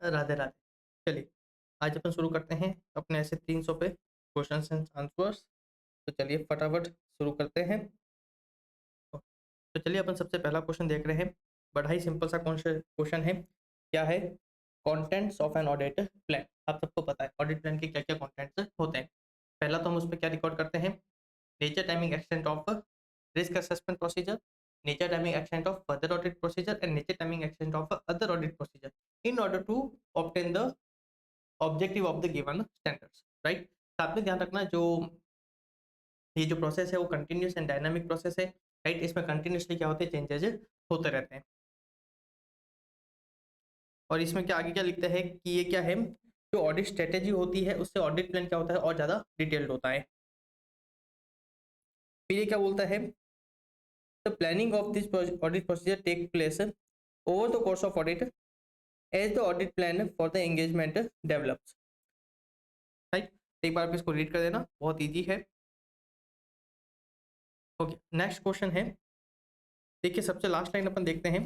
राधे राधे। चलिए, आज अपन शुरू करते हैं अपने ऐसे 300 पे क्वेश्चंस एंड आंसर्स। तो चलिए फटाफट शुरू करते हैं। तो चलिए अपन सबसे पहला क्वेश्चन देख रहे हैं। बड़ा ही सिंपल सा क्वेश्चन है। क्या है? Contents of an audit plan. आप सबको पता है ऑडिट प्लान के क्या क्या कंटेंट्स होते हैं। पहला तो हम उस पर क्या रिकॉर्ड करते हैं? Nature, timing, extent of risk assessment procedure, nature, timing, extent of further audit procedure and nature, timing, extent of other audit procedure in order to obtain the objective of the given standards. Right. साथ में ध्यान रखना, जो ये जो process है वो continuous and dynamic process है। राइट। इसमें कंटिन्यूसली क्या होते हैं? चेंजेस होते रहते हैं। और इसमें क्या आगे क्या लिखता है कि ये क्या है, जो ऑडिट स्ट्रेटेजी होती है उससे ऑडिट प्लान क्या होता है और ज़्यादा डिटेल्ड होता है। फिर ये क्या बोलता है? The planning of this audit procedure take place over the course of audit as the audit plan for the engagement develops. Right. एक बार आप इसको रीड कर देना, बहुत ईजी है। ओके, नेक्स्ट क्वेश्चन है। देखिए सबसे लास्ट लाइन अपन देखते हैं।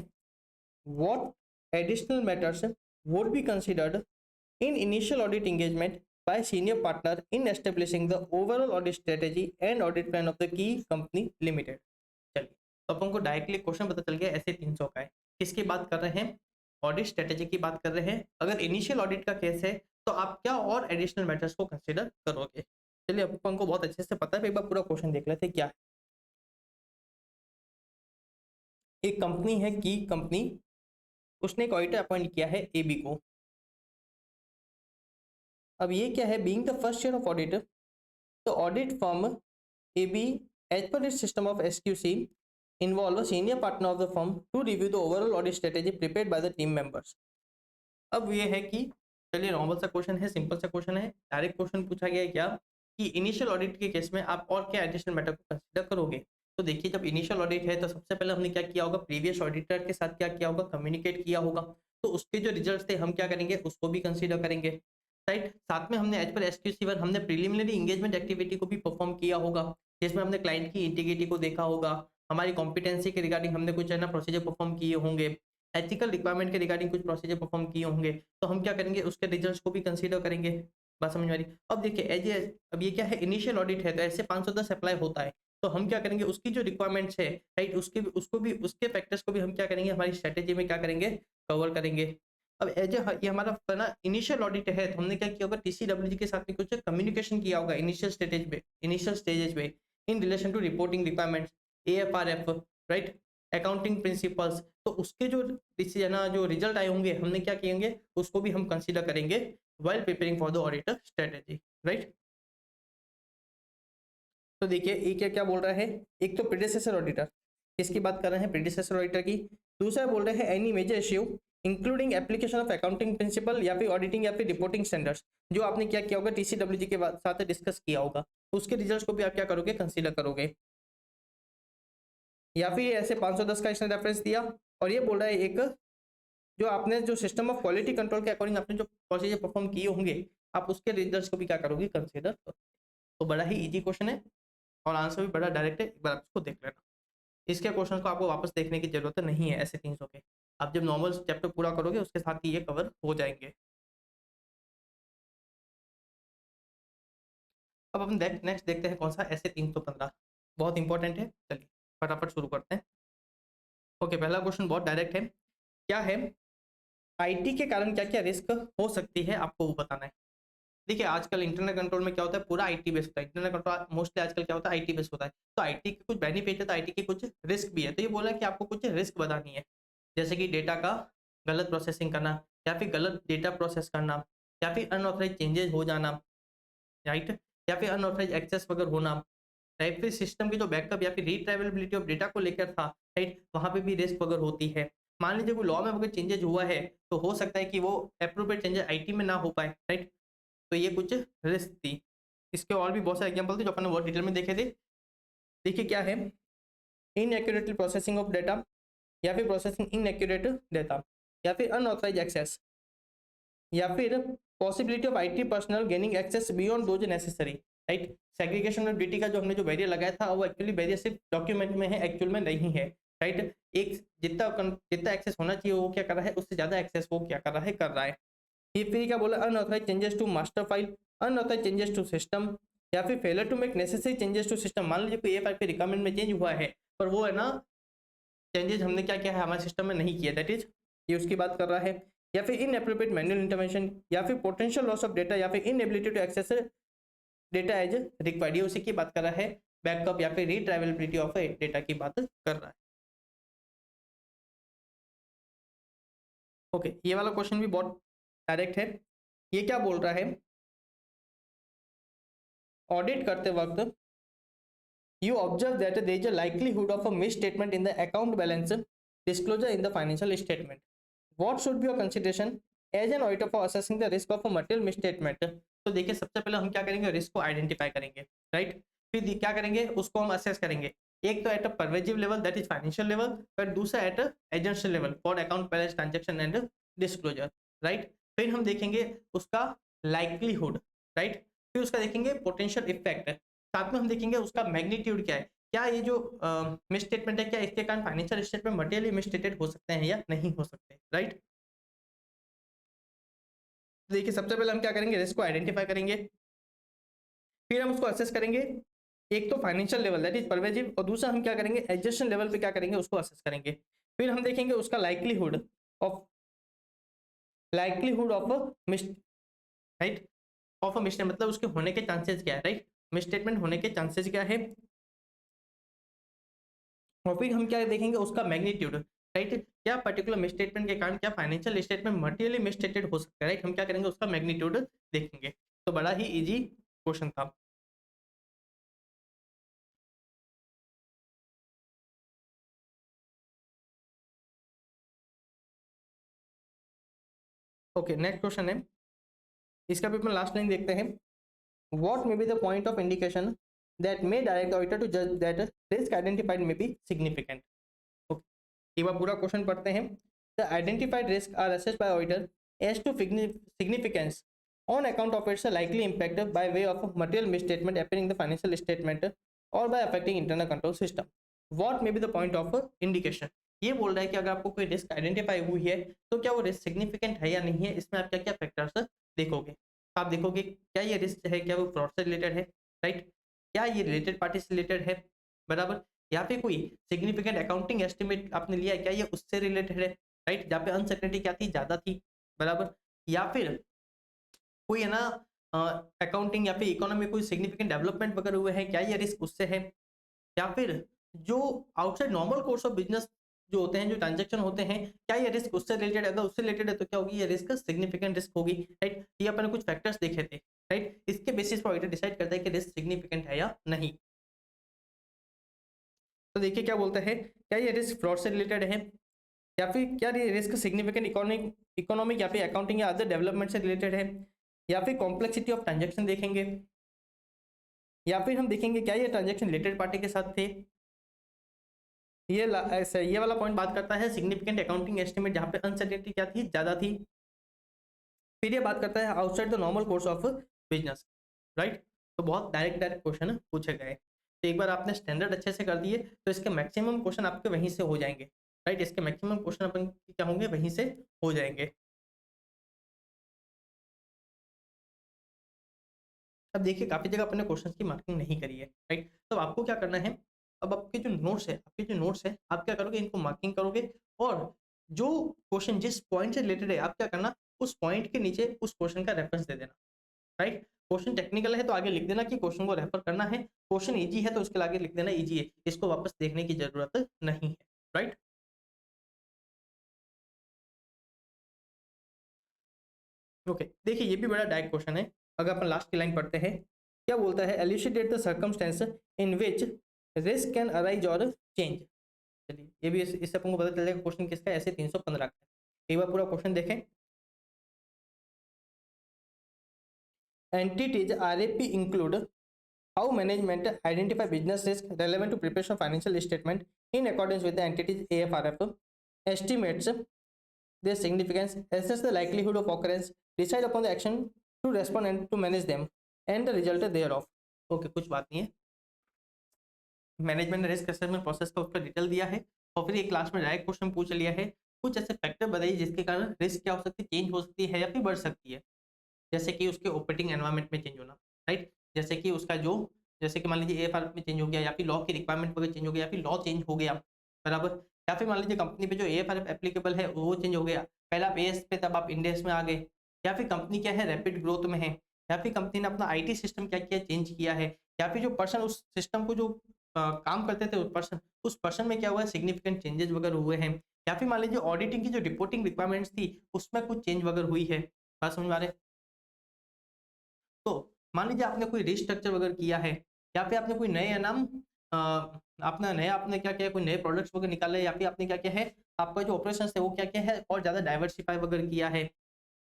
What additional matters would be considered in initial audit engagement bye senior partner in establishing the overall audit strategy and audit plan of the key company limited. चलिए, तो अपन को directly question पता चल गया ऐसे 300 का है। किसकी बात कर रहे हैं? ऑडिट स्ट्रेटेजी की बात कर रहे हैं। अगर इनिशियल ऑडिट का केस है तो आप क्या और एडिशनल मैटर्स को कंसिडर करोगे? चलिए, अपन को बहुत अच्छे से पता है, एक बार पूरा क्वेश्चन देख लेते हैं क्या है। एक कंपनी है की कंपनी, उसने एक ऑडिटर अपॉइंट किया है एबी को। अब ये क्या है? Being the first year of audit, तो audit firm AB as per its system of SQC involve a senior partner of the firm to review the overall audit strategy prepared by the team members। अब ये है कि चलिए, normal सा question है, simple सा question है। Direct question पूछा गया है क्या कि इनिशियल ऑडिट के केस में आप और क्या एडिशनल मैटर को कंसीडर करोगे। तो देखिए, जब इनिशियल ऑडिट है तो सबसे पहले हमने क्या किया होगा? प्रीवियस ऑडिटर के साथ क्या किया होगा? कम्युनिकेट किया होगा। तो उसके जो रिजल्ट थे हम क्या करेंगे? उसको भी कंसीडर करेंगे। राइट। साथ में हमने एज पर एसक्यूसी 1 हमने प्रीलिमिनरी एंगेजमेंट एक्टिविटी को भी परफॉर्म किया होगा, जिसमें हमने क्लाइंट की इंटीग्रिटी को देखा होगा, हमारी कॉम्पिटेंसी के रिगार्डिंग हमने कुछ है ना प्रोसीजर परफॉर्म किए होंगे, एथिकल रिक्वायरमेंट के रिगार्डिंग कुछ प्रोसीजर परफॉर्म किए होंगे। तो हम क्या करेंगे? उसके रिजल्ट्स को भी कंसीडर करेंगे। बात समझ में आ रही? अब देखिए अब ये क्या है? इनिशियल ऑडिट है तो ऐसे 510 अप्लाई होता है। तो हम क्या करेंगे? उसकी जो रिक्वायरमेंट्स है, राइट, उसके फैक्टर्स को भी हम क्या करेंगे? हमारी स्ट्रेटेजी में क्या करेंगे? कवर करेंगे। अब ये हमारा ना इनिशियल ऑडिट है तो हमने क्या किया होगा? टीसीडब्ल्यूजी के साथ में कुछ कम्युनिकेशन किया होगा इनिशियल स्टेजेज में in relation to reporting requirements, AFRF, right, accounting principles. तो उसके जो डिसीजन जो रिजल्ट आए होंगे हमने क्या किएंगे? उसको भी हम कंसीडर करेंगे while preparing for the auditor strategy. Right. तो देखिए ये क्या क्या बोल रहा है? एक तो प्रीडेसेसर ऑडिटर, किसकी बात कर रहे हैं? प्रीडेसेसर ऑडिटर की। दूसरा बोल रहे हैं any major issue including application of accounting principle या फिर ऑडिटिंग या फिर रिपोर्टिंग स्टैंडर्ड्स, जो आपने क्या किया होगा? टीसीडब्ल्यूजी के साथ डिस्कस किया होगा, उसके रिजल्ट्स को भी आप क्या करोगे? कंसीडर करोगे। या फिर ऐसे 510 का इसने रेफरेंस दिया। और ये बोल रहा है एक, जो आपने जो सिस्टम ऑफ क्वालिटी कंट्रोल के अकॉर्डिंग आपने जो प्रोसीजर परफॉर्म किए होंगे, आप उसके रिजल्ट्स को भी क्या करोगे? कंसीडर। तो बड़ा ही इजी क्वेश्चन है और आंसर भी बड़ा डायरेक्ट है, एक बार आप इसको देख लेना। इसके क्वेश्चन को आपको वापस देखने की जरूरत नहीं है ऐसे 300 के। आप जब नॉर्मल चैप्टर पूरा करोगे उसके साथ ही ये कवर हो जाएंगे। अब हम नेक्स्ट देखते हैं कौन सा? ऐसे 315 बहुत इंपॉर्टेंट है। चलिए फटाफट शुरू करते हैं। ओके, पहला क्वेश्चन बहुत डायरेक्ट है। क्या है? आईटी के कारण क्या क्या रिस्क हो सकती है, आपको वो बताना है। देखिए आजकल इंटरनेट कंट्रोल में क्या होता है? पूरा आईटी बेस्ड होता है। इंटरनेट कंट्रोल मोस्टली आजकल क्या होता है? आईटी बेस्ड होता है। तो आईटी के कुछ बेनिफिट है तो आईटी के कुछ रिस्क भी है। तो ये बोला कि आपको कुछ रिस्क बतानी है, जैसे कि डेटा का गलत प्रोसेसिंग करना, या फिर गलत डेटा प्रोसेस करना, या फिर अनऑथराइज चेंजेस हो जाना, राइट, या फिर अनऑथराइज एक्सेस वगैरह होना, राइट, फिर सिस्टम की जो बैकअप या फिर रिट्राइवेबिलिटी ऑफ डेटा को लेकर था, राइट, वहाँ पे भी रिस्क वगैरह होती है। मान लीजिए कोई लॉ में अगर चेंजेज हुआ है तो हो सकता है कि वो अप्रोप्रिएट चेंजेस आईटी में ना हो पाए, राइट। तो ये कुछ रिस्क थी। इसके और भी बहुत सारे एग्जाम्पल थे जो अपन ने बहुत डिटेल में देखे थे। देखिए क्या है? इनएक्यूरेटली प्रोसेसिंग ऑफ डेटा, या फिर प्रोसेसिंग इनएक्यूरेट डेटा, या फिर अनऑथराइज एक्सेस, या फिर possibility of IT personnel gaining access beyond those necessary, right. Segregation of duty का जो हमने जो बैरियर लगाया था वो एक्चुअली बैरियर सिर्फ डॉक्यूमेंट में है, एक्चुअल में नहीं है, राइट। एक जितना एक्सेस होना चाहिए वो क्या कर रहा है, उससे ज्यादा एक्सेस वो क्या कर रहा है, ये फिर क्या बोला, unauthorised changes to master file, unauthorised changes to system, या फिर failure to make necessary changes to system. मान लीजिए कोई A5 के रिक्वायरमेंट में चेंज हुआ है, पर वो है ना चेंजेस हमने क्या किया है हमारे सिस्टम में नहीं किया, दैट इज ये उसकी बात कर रहा है। या फिर इनएप्रोप्रिएट मैनुअल इंटरवेंशन, या फिर पोटेंशियल लॉस ऑफ डेटा, या फिर inability to access data as required, ये उसी की बात कर रहा है। बैकअप या फिर रिट्राइवेबिलिटी ऑफ डेटा की बात कर रहा है। ओके, ये वाला क्वेश्चन भी बहुत डायरेक्ट है। ये क्या बोल रहा है, ऑडिट करते वक्त you observe that there is a likelihood of a misstatement in the account balance disclosure in the financial statement. What should be your consideration as an auditor for assessing the risk of a material misstatement? तो देखिए सबसे पहले हम क्या करेंगे, risk को identify करेंगे, right. फिर क्या करेंगे, उसको हम असेस करेंगे। एक तो at a pervasive level that is financial level, फिर दूसरा at essential level for account balance transaction and disclosure, right. फिर हम देखेंगे उसका लाइक्लीहुड, राइट। फिर उसका देखेंगे पोटेंशियल इफेक्ट, साथ में हम देखेंगे उसका मैग्नीट्यूड क्या है, क्या ये जो मिस स्टेटमेंट है क्या इसके कारण फाइनेंशियल स्टेटमेंट मटेरियली मिसस्टेटेड हो सकते हैं या नहीं हो सकते, राइट। देखिए सबसे पहले हम क्या करेंगे, रिस्क को आइडेंटिफाई करेंगे, फिर हम उसको असेस करेंगे। एक तो financial level that is pervasive, और दूसरा हम क्या करेंगे एडजस्टेशन लेवल पे क्या करेंगे उसको असेस करेंगे। फिर हम देखेंगे उसका likelihood of miss, right, of a mistake, मतलब उसके होने के चांसेस क्या है, राइट, मिसस्टेटमेंट होने के चांसेस क्या है। और फिर हम क्या देखेंगे उसका मैग्नीट्यूड, राइट, क्या पर्टिकुलर मिसस्टेटमेंट के कारण क्या फाइनेंशियल स्टेटमेंट मटेरियली मिसस्टेटेड हो सकता है, राइट। हम क्या करेंगे उसका मैग्नीट्यूड देखेंगे। तो बड़ा ही इजी क्वेश्चन था। ओके, नेक्स्ट क्वेश्चन है, इसका भी अपना लास्ट लाइन देखते हैं। What may be the point of indication that may direct auditor to जज that risk identified may be significant. Okay, एक बार पूरा क्वेश्चन पढ़ते हैं। The identified risk are assessed by auditor as to significance on account of its likely impact by way of material misstatement appearing in the financial statement or by affecting internal control system. What may be the point of indication? ये बोल रहा है कि अगर आपको कोई risk identify हुई है तो क्या वो रिस्क सिग्निफिकेंट है या नहीं है, इसमें आप क्या क्या फैक्टर्स देखोगे। आप देखोगे क्या ये रिस्क है, क्या वो फ्रॉड से रिलेटेड है, राइट, क्या ये रिलेटेड पार्टी से रिलेटेड है, बराबर, या फिर कोई सिग्निफिकेंट अकाउंटिंग एस्टिमेट आपने लिया है क्या ये उससे रिलेटेड है, राइट, जहाँ पे अनसर्टेनिटी क्या थी, ज्यादा थी, बराबर, या फिर कोई है ना अकाउंटिंग या फिर इकोनॉमी कोई सिग्निफिकेंट डेवलपमेंट वगैरह हुए हैं, क्या ये रिस्क उससे है, या फिर जो outside normal course of business जो होते हैं, जो ट्रांजैक्शन होते हैं, क्या ये रिस्क उससे रिलेटेड, अगर उससे रिलेटेड है तो क्या होगी, ये रिस्क सिग्निफिकेंट रिस्क होगी, राइट। ये अपन कुछ फैक्टर्स देखे थे, राइट, इसके बेसिस पर ऑडिटर डिसाइड करता है कि रिस्क सिग्निफिकेंट है या नहीं। तो देखिए क्या बोलता है, क्या ये रिस्क फ्रॉड से रिलेटेड है, या फिर क्या ये रिस्क सिग्निफिकेंट इकोनॉमिक या फिर अकाउंटिंग या अदर डेवलपमेंट से रिलेटेड है, या फिर कॉम्प्लेक्सिटी ऑफ ट्रांजैक्शन देखेंगे, या फिर हम देखेंगे क्या ये ट्रांजैक्शन रिलेटेड पार्टी के साथ थे। ये वाला पॉइंट बात करता है सिग्निफिकेंट अकाउंटिंग एस्टिमेट जहां पे अनसर्टेनिटी क्या थी, ज्यादा थी। फिर ये बात करता है outside the normal course of business, right. तो बहुत डायरेक्ट डायरेक्ट क्वेश्चन पूछे गए। तो एक बार आपने स्टैंडर्ड अच्छे से कर दिए तो इसके मैक्सिमम क्वेश्चन आपके वहीं से हो जाएंगे, राइट, इसके मैक्सिमम क्वेश्चन अपन क्या होंगे वहीं से हो जाएंगे। अब देखिए काफी जगह अपने क्वेश्चंस की मार्किंग नहीं करी है, राइट। तो आपको क्या करना है, अब आपके जो नोट्स है आप क्या करोगे, इनको मार्किंग करोगे, और जो क्वेश्चन जिस पॉइंट से रिलेटेड है आप क्या करना, उस पॉइंट के नीचे उस क्वेश्चन का रेफरेंस दे देना, राइट। क्वेश्चन टेक्निकल है तो आगे लिख देना कि क्वेश्चन को रेफर करना है, क्वेश्चन इजी है तो उसके आगे लिख देना इजी है, इसको वापस देखने की जरूरत नहीं है, राइट। ओके, देखिए ये भी बड़ा डायरेक्ट क्वेश्चन है। अगर अपन लास्ट की लाइन पढ़ते हैं, क्या बोलता है, elucidate the circumstance in which risk can arise और चेंज। चलिए ये भी इससे अपन को पता चल जाएगा क्वेश्चन किसका है, ऐसे 315 का। एक बार पूरा क्वेश्चन देखें। Entity's RAP include how management identify business risk relevant to preparation financial statement in accordance with the entity's AFRF, estimates their significance, assess the likelihood of occurrence, decide upon the action to respond and to manage them, and the result thereof. Okay, कुछ बात नहीं है, management ने risk assessment process का उसका detail दिया है, और फिर एक क्लास में डायरेक्ट क्वेश्चन पूछ लिया है कुछ ऐसे फैक्टर बताइए जिसके कारण रिस्क क्या हो सकती है, चेंज हो सकती है या फिर बढ़ सकती है। जैसे कि उसके ऑपरेटिंग एनवायरनमेंट में चेंज होना, राइट? जैसे कि उसका जो, जैसे कि मान लीजिए एएफआर में चेंज हो गया, या फिर लॉ की रिक्वायरमेंट वगैरह चेंज हो गया, या फिर लॉ चेंज हो गया, बराबर? या फिर मान लीजिए कंपनी पे जो एएफआर एप्लीकेबल है वो चेंज हो गया, पहले आप एएस पे तब आप इंड एस में आ गए, या फिर कंपनी क्या है रैपिड ग्रोथ में है, या फिर कंपनी ने अपना आईटी सिस्टम क्या किया, चेंज किया है, या फिर जो पर्सन उस सिस्टम को जो काम करते थे उस पर्सन में क्या हुआ है, सिग्निफिकेंट चेंजेस वगैरह हुए हैं, या फिर मान लीजिए ऑडिटिंग की जो रिपोर्टिंग रिक्वायरमेंट्स थी उसमें कुछ चेंज वगैरह हुई है। बात समझ में आ रहा है? तो मान लीजिए आपने कोई रिस्ट्रक्चर वगैरह किया है, या फिर आपने कोई नए नाम अपना नया आपने क्या किया, कोई नए प्रोडक्ट्स वगैरह निकाले, या फिर आपने क्या किया है, आपका जो ऑपरेशंस है वो क्या किया है और ज़्यादा डाइवर्सिफाई वगैरह किया है,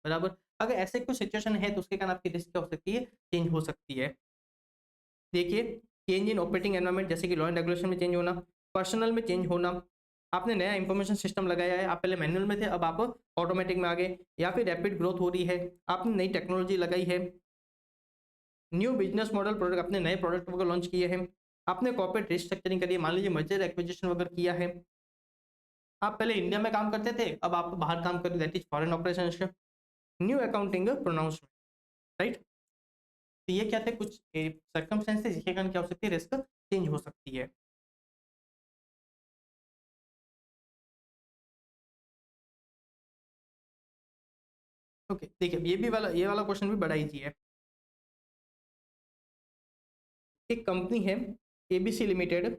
बराबर? अगर ऐसे कुछ सिचुएशन है तो उसके कारण आपकी रिस्क क्या हो सकती है, चेंज हो सकती है। देखिए, चेंज इन ऑपरेटिंग एनवायरनमेंट जैसे कि लॉ एंड रेगुलेशन में चेंज होना, पर्सनल में चेंज होना, आपने नया इंफॉर्मेशन सिस्टम लगाया है, आप पहले मैनुअल में थे अब आप ऑटोमेटिक में आ गए, या फिर रैपिड ग्रोथ हो रही है, आपने नई टेक्नोलॉजी लगाई है, न्यू बिजनेस मॉडल प्रोडक्ट, अपने नए प्रोडक्ट वगैरह लॉन्च किए हैं, आपने कॉर्पोरेट रिस्ट्रक्चरिंग करी है, मान लीजिए मर्जर एक्विजिशन वगैरह किया है, आप पहले इंडिया में काम करते थे अब आप बाहर काम कर रहे, that is foreign operation, new accounting pronouncement, right? तो ये क्या थे कुछ सर्कमस्टेंसेस जिसके कारण क्या हो सकती है, रिस्क चेंज हो सकती है। ओके, देखिए ये वाला क्वेश्चन भी बड़ा इजी है। एक कंपनी है एबीसी लिमिटेड,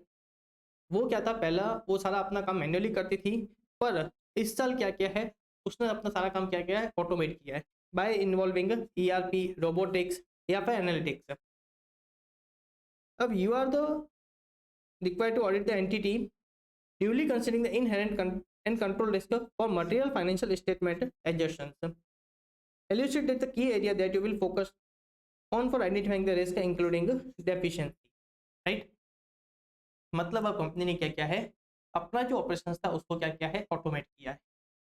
वो क्या था, पहला वो सारा अपना काम मैन्युअली करती थी, पर इस साल क्या किया है, उसने अपना सारा काम क्या किया है, ऑटोमेट किया है बाय इन्वॉल्विंग ईआरपी, रोबोटिक्स या फिर एनालिटिक्स। अब you are the required to audit the entity duly considering the inherent and control risk for material financial statement adjustments, elucidate the key area that you will focus on for identifying the risk including deficiency, right? मतलब अब company ने क्या किया है, अपना जो operation था उसको क्या किया है, ऑटोमेट किया है।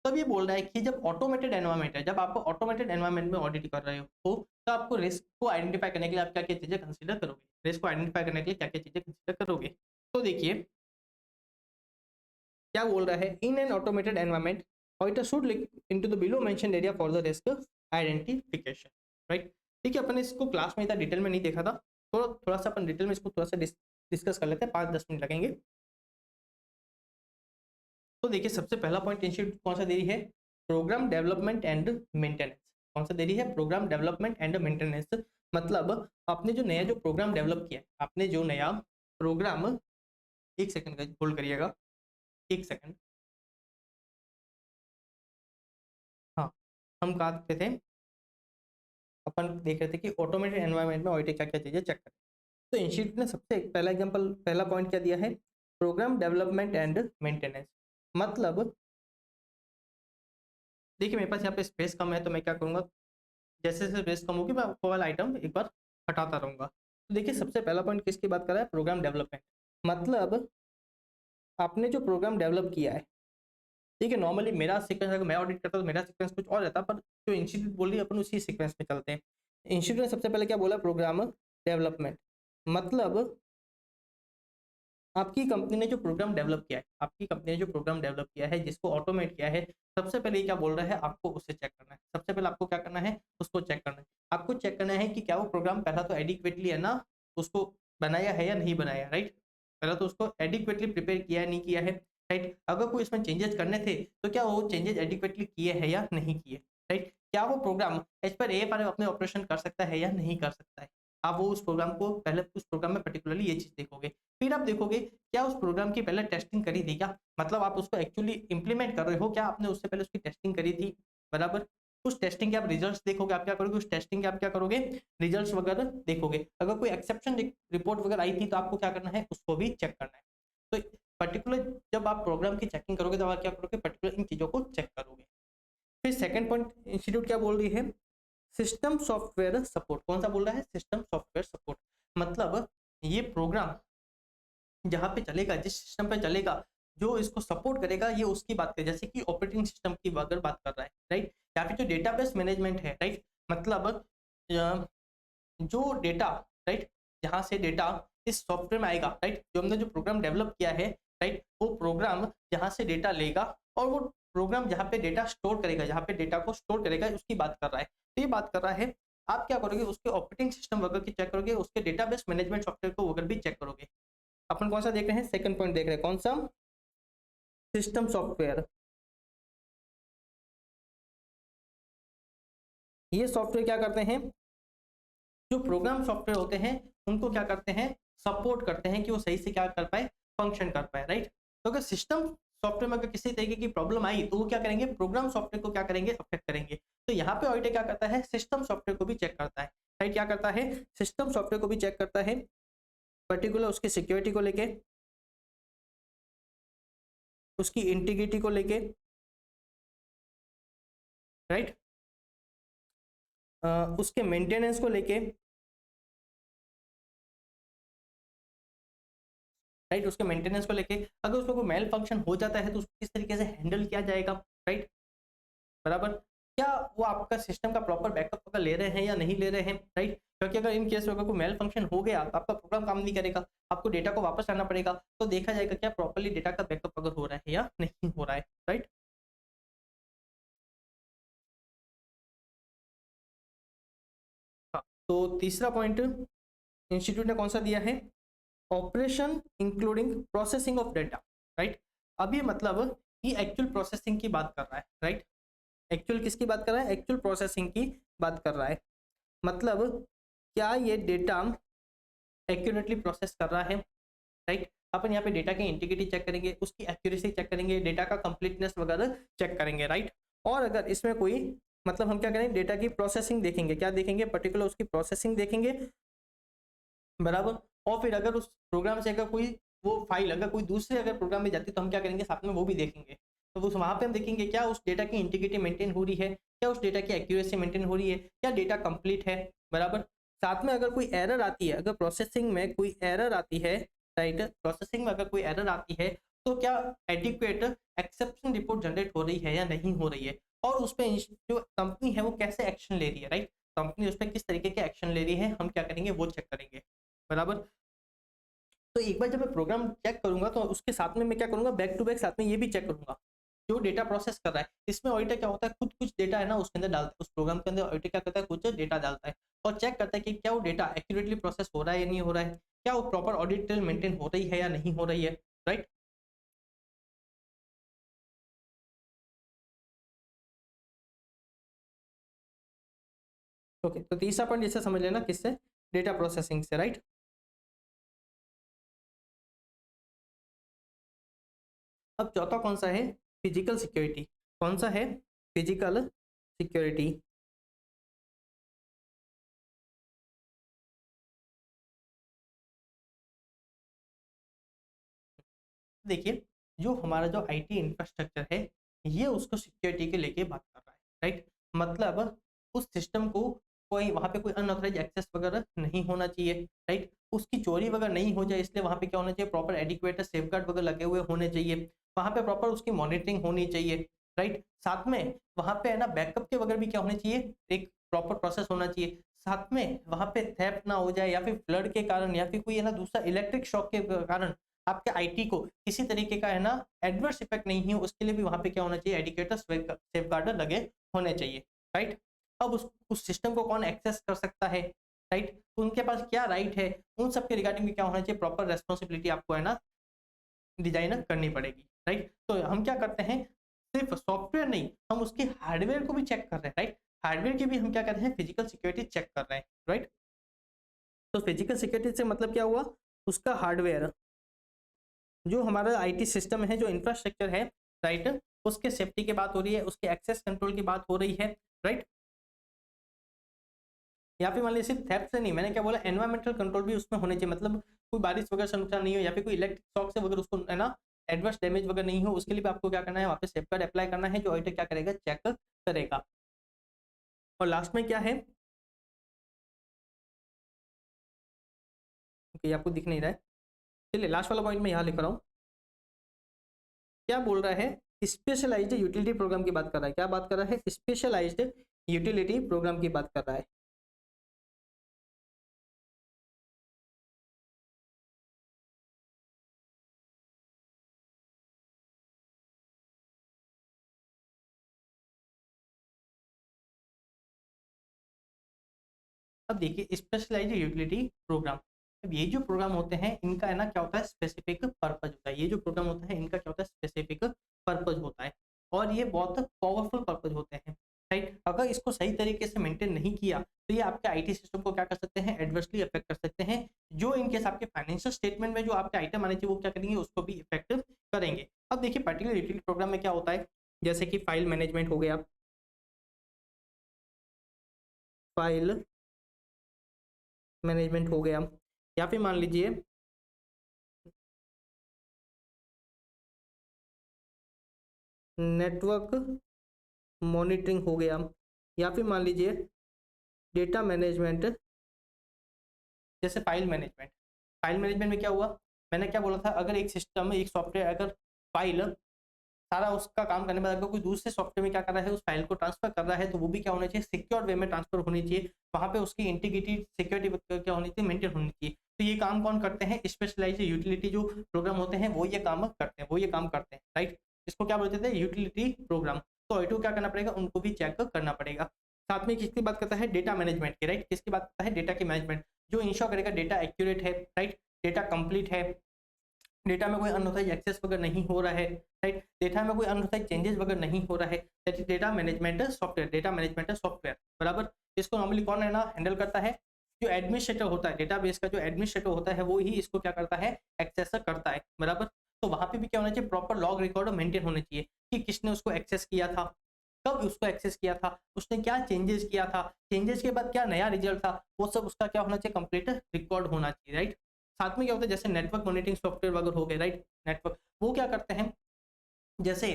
तब ये बोल रहा है कि जब ऑटोमेटेड एनवायरनमेंट है, जब आप ऑटोमेटेड एनवायरनमेंट में ऑडिट कर रहे हो तो आपको रिस्क को आइडेंटिफाई करने के लिए आप क्या क्या चीजें कंसीडर करोगे, रिस्क को आइडेंटिफाई करने के लिए क्या क्या चीजें कंसीडर करोगे। तो देखिए क्या बोल रहा है, in an automated environment auditor should look into the below mentioned area for the risk identification, right? ठीक है, अपन इसको क्लास में इतना डिटेल में नहीं देखा था, तो थोड़ा सा अपन डिटेल में इसको थोड़ा सा डिस्कस कर लेते हैं, 5-10 मिनट लगेंगे। तो देखिए सबसे पहला पॉइंट इंस्टीट्यूट कौन सा दे रही है, प्रोग्राम डेवलपमेंट एंड मेंटेनेंस। कौन सा दे रही है, प्रोग्राम डेवलपमेंट एंड मेंटेनेंस। मतलब आपने जो नया जो प्रोग्राम डेवलप किया, आपने जो नया प्रोग्राम, एक सेकंड का होल्ड करिएगा, एक सेकंड। हाँ, हम कहा करते थे, अपन देख रहे थे कि ऑटोमेटेड एनवायरनमेंट में ऑडिट क्या क्या चीजें चेक करें। तो इंस्टीट्यूट ने सबसे पहला एग्जांपल, पहला पॉइंट क्या दिया है, प्रोग्राम डेवलपमेंट एंड मेंटेनेंस। मतलब देखिए मेरे पास यहाँ पे स्पेस कम है तो मैं क्या करूँगा, जैसे जैसे स्पेस कम होगी मैं वो वाला आइटम एक बार हटाता रहूँगा। तो देखिए सबसे पहला पॉइंट किसकी बात कर रहा है, प्रोग्राम डेवलपमेंट। मतलब आपने जो प्रोग्राम डेवलप किया है, ठीक है, नॉर्मली मेरा सीक्वेंस अगर मैं ऑडिट करता तो मेरा सीक्वेंस कुछ और रहता, पर जो इंस्टीट्यूट बोल रही है अपन उसी सीक्वेंस में चलते हैं। इंस्टीट्यूट ने सबसे पहले क्या बोला, प्रोग्राम डेवलपमेंट। मतलब आपकी कंपनी ने जो प्रोग्राम डेवलप किया है, आपकी कंपनी ने जो प्रोग्राम डेवलप किया है जिसको ऑटोमेट किया है, सबसे पहले ये क्या बोल रहा है, आपको उसे चेक करना है। सबसे पहले आपको क्या करना है, उसको चेक करना है। आपको चेक करना है कि क्या वो प्रोग्राम पहला तो एडिक्वेटली है ना, उसको बनाया है या नहीं बनाया, राइट? पहला तो उसको एडिक्वेटली प्रिपेयर किया है नहीं किया है, राइट? अगर कोई इसमें चेंजेस करने थे तो क्या वो चेंजेस एडिक्वेटली किए हैं या नहीं किए, राइट? क्या वो प्रोग्राम एज पर एएफआर अपने ऑपरेशन कर सकता है या नहीं कर सकता है। आप वो उस प्रोग्राम को पहले उस प्रोग्राम में पर्टिकुलरली ये चीज देखोगे। फिर आप देखोगे क्या उस प्रोग्राम की पहले टेस्टिंग करी थी क्या, मतलब आप उसको एक्चुअली इंप्लीमेंट कर रहे हो क्या, आपने उससे पहले उसकी टेस्टिंग करी थी, बराबर? उस टेस्टिंग के आप रिजल्ट्स देखोगे, आप क्या करोगे, उस टेस्टिंग के आप क्या करोगे, रिजल्ट्स वगैरह देखोगे। अगर कोई एक्सेप्शन रिपोर्ट वगैरह आई थी तो आपको क्या करना है, उसको भी चेक करना है। तो पर्टिकुलर जब आप प्रोग्राम की चेकिंग करोगे तो आप क्या करोगे, पर्टिकुलर इन चीजों को चेक करोगे। फिर सेकंड पॉइंट इंस्टीट्यूट क्या बोल रही है, सिस्टम सॉफ्टवेयर सपोर्ट। कौन सा बोल रहा है, सिस्टम सॉफ्टवेयर सपोर्ट। मतलब ये प्रोग्राम जहाँ पे चलेगा, जिस सिस्टम पे चलेगा, जो इसको सपोर्ट करेगा, ये उसकी बात करें, जैसे कि ऑपरेटिंग सिस्टम की अगर बात कर रहा है, राइट? या फिर जो डेटाबेस मैनेजमेंट है, राइट? मतलब जो डेटा, राइट, जहाँ से डेटा इस सॉफ्टवेयर में आएगा, राइट, जो हमने जो प्रोग्राम डेवलप किया है, राइट, वो प्रोग्राम जहाँ से डेटा लेगा और वो प्रोग्राम जहाँ पे डेटा स्टोर करेगा, जहाँ पे डेटा को स्टोर करेगा, उसकी बात कर रहा है। तो ये बात कर रहा है, आप क्या करोगे, उसके ऑपरेटिंग सिस्टम वगैरह की चेक करोगे, उसके डेटाबेस मैनेजमेंट सॉफ्टवेयर को वगैरह भी चेक करोगे। अपन कौन सा देख रहे हैं, सेकंड पॉइंट देख रहे हैं, कौन सा, सिस्टम सॉफ्टवेयर। ये सॉफ्टवेयर क्या करते हैं, जो प्रोग्राम सॉफ्टवेयर होते हैं उनको क्या करते हैं, सपोर्ट करते हैं कि वो सही से क्या कर पाए, फंक्शन कर पाए, राइट। तो अगर सिस्टम सॉफ्टवेयर में अगर किसी तरीके की प्रॉब्लम आई तो वो क्या करेंगे, प्रोग्राम सॉफ्टवेयर को क्या करेंगे, अफेक्ट करेंगे। तो यहाँ पे ऑडिटर क्या करता है, सिस्टम सॉफ्टवेयर को भी चेक करता है, राइट। क्या करता है, सिस्टम सॉफ्टवेयर को भी चेक करता है, पर्टिकुलर उसकी सिक्योरिटी को लेके, उसकी इंटीग्रिटी को लेके, राइट, उसके मेंटेनेंस को लेके, राइट, उसके मेंटेनेंस को लेके, अगर उसमें कोई मेल फंक्शन हो जाता है तो उसको किस तरीके से हैंडल किया जाएगा, राइट, बराबर। क्या वो आपका सिस्टम का प्रॉपर बैकअप अगर ले रहे हैं या नहीं ले रहे हैं, राइट। क्योंकि अगर इन केस में अगर कोई मेल फंक्शन हो गया तो आपका प्रोग्राम काम नहीं करेगा, आपको डेटा को वापस लाना पड़ेगा, तो देखा जाएगा क्या प्रॉपर्ली डेटा का बैकअप अगर हो रहा है या नहीं हो रहा है, राइट। हाँ, तो तीसरा पॉइंट इंस्टीट्यूट ने कौन सा दिया है, operation including processing of data, right. अब ये मतलब ये एक्चुअल प्रोसेसिंग की बात कर रहा है, राइट। एक्चुअल किसकी बात कर रहा है, एक्चुअल प्रोसेसिंग की बात कर रहा है। मतलब क्या ये डेटा एक्यूरेटली प्रोसेस कर रहा है, राइट। अपन यहाँ पे डेटा की इंटीग्रिटी चेक करेंगे, उसकी एक्यूरेसी चेक करेंगे, डेटा का कंप्लीटनेस वगैरह चेक करेंगे, राइट। और अगर इसमें कोई मतलब हम क्या करेंगे, डेटा की प्रोसेसिंग देखेंगे, क्या देखेंगे, पर्टिकुलर उसकी प्रोसेसिंग देखेंगे, बराबर। और फिर अगर उस प्रोग्राम से अगर कोई वो फाइल अगर कोई दूसरे अगर प्रोग्राम में जाती है तो हम क्या करेंगे, साथ में वो भी देखेंगे। तो उस वहां पे हम देखेंगे क्या उस डेटा की इंटीग्रिटी मेंटेन हो रही है, क्या उस डेटा की एक्यूरेसी मेंटेन हो रही है, क्या डेटा कंप्लीट है, बराबर। साथ में अगर कोई एरर आती है, अगर प्रोसेसिंग में कोई एरर आती है, राइट, प्रोसेसिंग में अगर कोई एरर आती है तो क्या एडिक्वेट एक्सेप्शन रिपोर्ट जनरेट हो रही है या नहीं हो रही है, और उस पर जो कंपनी है वो कैसे एक्शन ले रही है, राइट। कंपनी उस पर किस तरीके के एक्शन ले रही है, हम क्या करेंगे, वो चेक करेंगे, बराबर। तो एक बार जब मैं प्रोग्राम चेक करूंगा तो उसके साथ में मैं क्या करूंगा, बैक टू बैक साथ में ये भी चेक करूंगा जो डेटा प्रोसेस कर रहा है। इसमें ऑडिटर क्या होता है, खुद कुछ डेटा है ना उसके अंदर डालता है, उस प्रोग्राम के अंदर ऑडिटर क्या करता है, कुछ डेटा डालता है और चेक करता है कि क्या वो डेटा एक्यूरेटली प्रोसेस हो रहा है या नहीं हो रहा है, क्या वो प्रॉपर ऑडिट टेल मेंटेन हो रही है या नहीं हो रही है, राइट। ओके, तो तीसरा पॉइंट जैसे समझ लेना किससे, डेटा प्रोसेसिंग से, राइट। अब चौथा कौन सा है, फिजिकल सिक्योरिटी। कौन सा है, फिजिकल सिक्योरिटी। देखिए, जो हमारा जो आईटी इंफ्रास्ट्रक्चर है ये उसको सिक्योरिटी के लेके बात कर रहा है, राइट। मतलब उस सिस्टम को कोई वहाँ पे कोई अनऑथराइज एक्सेस वगैरह नहीं होना चाहिए, राइट। उसकी चोरी वगैरह नहीं हो जाए इसलिए वहाँ पे क्या होना चाहिए, प्रॉपर एडिक्वेट सेफगार्ड वगैरह लगे हुए होने चाहिए, वहाँ पे प्रॉपर उसकी मॉनिटरिंग होनी चाहिए, राइट। साथ में वहाँ पे है ना बैकअप के वगैरह भी क्या होने चाहिए, एक प्रॉपर प्रोसेस होना चाहिए। साथ में वहाँ पे थेफ्ट ना हो जाए या फिर फ्लड के कारण या फिर कोई है ना दूसरा इलेक्ट्रिक शॉक के कारण आपके आईटी को किसी तरीके का है ना एडवर्स इफेक्ट नहीं हो, उसके लिए भी वहां पे क्या होना चाहिए, एडिकेटर सेफगार्डर लगे होने चाहिए, राइट। अब उस सिस्टम को कौन एक्सेस कर सकता है, राइट, उनके पास क्या राइट है, उन सब के रिगार्डिंग भी क्या होना चाहिए, प्रॉपर रेस्पॉन्सिबिलिटी आपको है ना डिजाइन करनी पड़ेगी, राइट। तो हम क्या करते हैं, सिर्फ सॉफ्टवेयर नहीं हम उसके हार्डवेयर को भी चेक कर रहे हैं, राइट। हार्डवेयर की भी हम क्या कर रहे हैं, फिजिकल सिक्योरिटी चेक कर रहे हैं, राइट। तो फिजिकल सिक्योरिटी से मतलब क्या हुआ, उसका हार्डवेयर, जो हमारा आईटी सिस्टम है, जो इंफ्रास्ट्रक्चर है, राइट, उसके सेफ्टी की बात हो रही है, उसके एक्सेस कंट्रोल की बात हो रही है, राइट। या फिर मान लीजिए सिर्फ थेफ्ट से नहीं, मैंने क्या बोला, एनवायरमेंटल कंट्रोल भी उसमें होने चाहिए, मतलब कोई बारिश वगैरह से नुकसान नहीं हो या फिर कोई इलेक्ट्रिक शॉक से वगैरह उसको है ना एडवर्स डैमेज वगैरह नहीं हो, उसके लिए भी आपको क्या करना है, वहाँ पे सेफगार्ड अप्लाई करना है जो ऑडिटर क्या करेगा, चेक करेगा। और लास्ट में क्या है, okay, आपको दिख नहीं रहा है, चलिए लास्ट वाला पॉइंट मैं यहाँ लिख रहा हूँ। क्या बोल रहा है, स्पेशलाइज्ड यूटिलिटी प्रोग्राम की बात कर रहा है, क्या बात कर रहा है, स्पेशलाइज्ड यूटिलिटी प्रोग्राम की बात कर रहा है। अब देखिए स्पेशलाइज्ड यूटिलिटी प्रोग्राम, अब ये जो प्रोग्राम होते हैं इनका है ना क्या होता है, स्पेसिफिक पर्पज होता है। ये जो प्रोग्राम होता है इनका क्या होता है, स्पेसिफिक पर्पज होता है, और ये बहुत पावरफुल पर्पज होते हैं, राइट। अगर इसको सही तरीके से मेंटेन नहीं किया तो ये आपके आईटी सिस्टम को क्या कर सकते हैं, एडवर्सली अफेक्ट कर सकते हैं, जो इनकेस आपके फाइनेंशियल स्टेटमेंट में जो आपके आइटम आने चाहिए वो क्या करेंगे, उसको भी इफेक्ट करेंगे। अब देखिए पर्टिकुलर यूटिलिटी प्रोग्राम में क्या होता है, जैसे कि फाइल मैनेजमेंट हो गया, फाइल मैनेजमेंट हो गया, या फिर मान लीजिए नेटवर्क मॉनिटरिंग हो गया, या फिर मान लीजिए डेटा मैनेजमेंट। जैसे फाइल मैनेजमेंट, फाइल मैनेजमेंट में क्या हुआ, मैंने क्या बोला था, अगर एक सिस्टम में एक सॉफ्टवेयर अगर फाइल सारा उसका काम करने के बाद अगर कोई दूसरे सॉफ्टवेयर में क्या कर रहा है, उस फाइल को ट्रांसफर कर रहा है, तो वो भी क्या होना चाहिए, सिक्योर वे में ट्रांसफर होनी चाहिए, वहाँ पे उसकी इंटीग्रिटी सिक्योरिटी क्या होनी चाहिए, मेंटेन होनी चाहिए। तो ये काम कौन करते हैं, स्पेशलाइज्ड यूटिलिटी जो प्रोग्राम होते हैं वो ये काम करते हैं, राइट। इसको क्या बोलते थे, यूटिलिटी प्रोग्राम। तो ऑडिटो क्या करना पड़ेगा, उनको भी चेक करना पड़ेगा। साथ में किसकी बात करता है, डेटा मैनेजमेंट की, राइट। किसकी बात करता है, डेटा की मैनेजमेंट, जो इंश्योर करेगा डेटा एक्यूरेट है, राइट, डेटा कंप्लीट है, डेटा में कोई अनऑथराइज एक्सेस वगैरह नहीं हो रहा है, राइट, डेटा में कोई अनऑथराइज चेंजेस वगैरह नहीं हो रहा है, that is data management software, data management software, बराबर। इसको नॉर्मली कौन है ना हैंडल करता है, जो एडमिनिस्ट्रेटर होता है, डेटाबेस का जो एडमिनिस्ट्रेटर होता है वो ही इसको क्या करता है, एक्सेस करता है, बराबर। तो वहां पे भी क्या होना चाहिए, प्रॉपर लॉग रिकॉर्ड मेंटेन होने चाहिए कि किसने उसको एक्सेस किया था, कब उसको एक्सेस किया था, उसने क्या चेंजेस किया था, चेंजेस के बाद क्या नया रिजल्ट था, वो सब उसका क्या होना चाहिए, कंप्लीट रिकॉर्ड होना चाहिए, राइट। साथ में क्या होता है, जैसे नेटवर्क मॉनिटरिंग सॉफ्टवेयर वगैरह हो गए, राइट, नेटवर्क वो क्या करते हैं, जैसे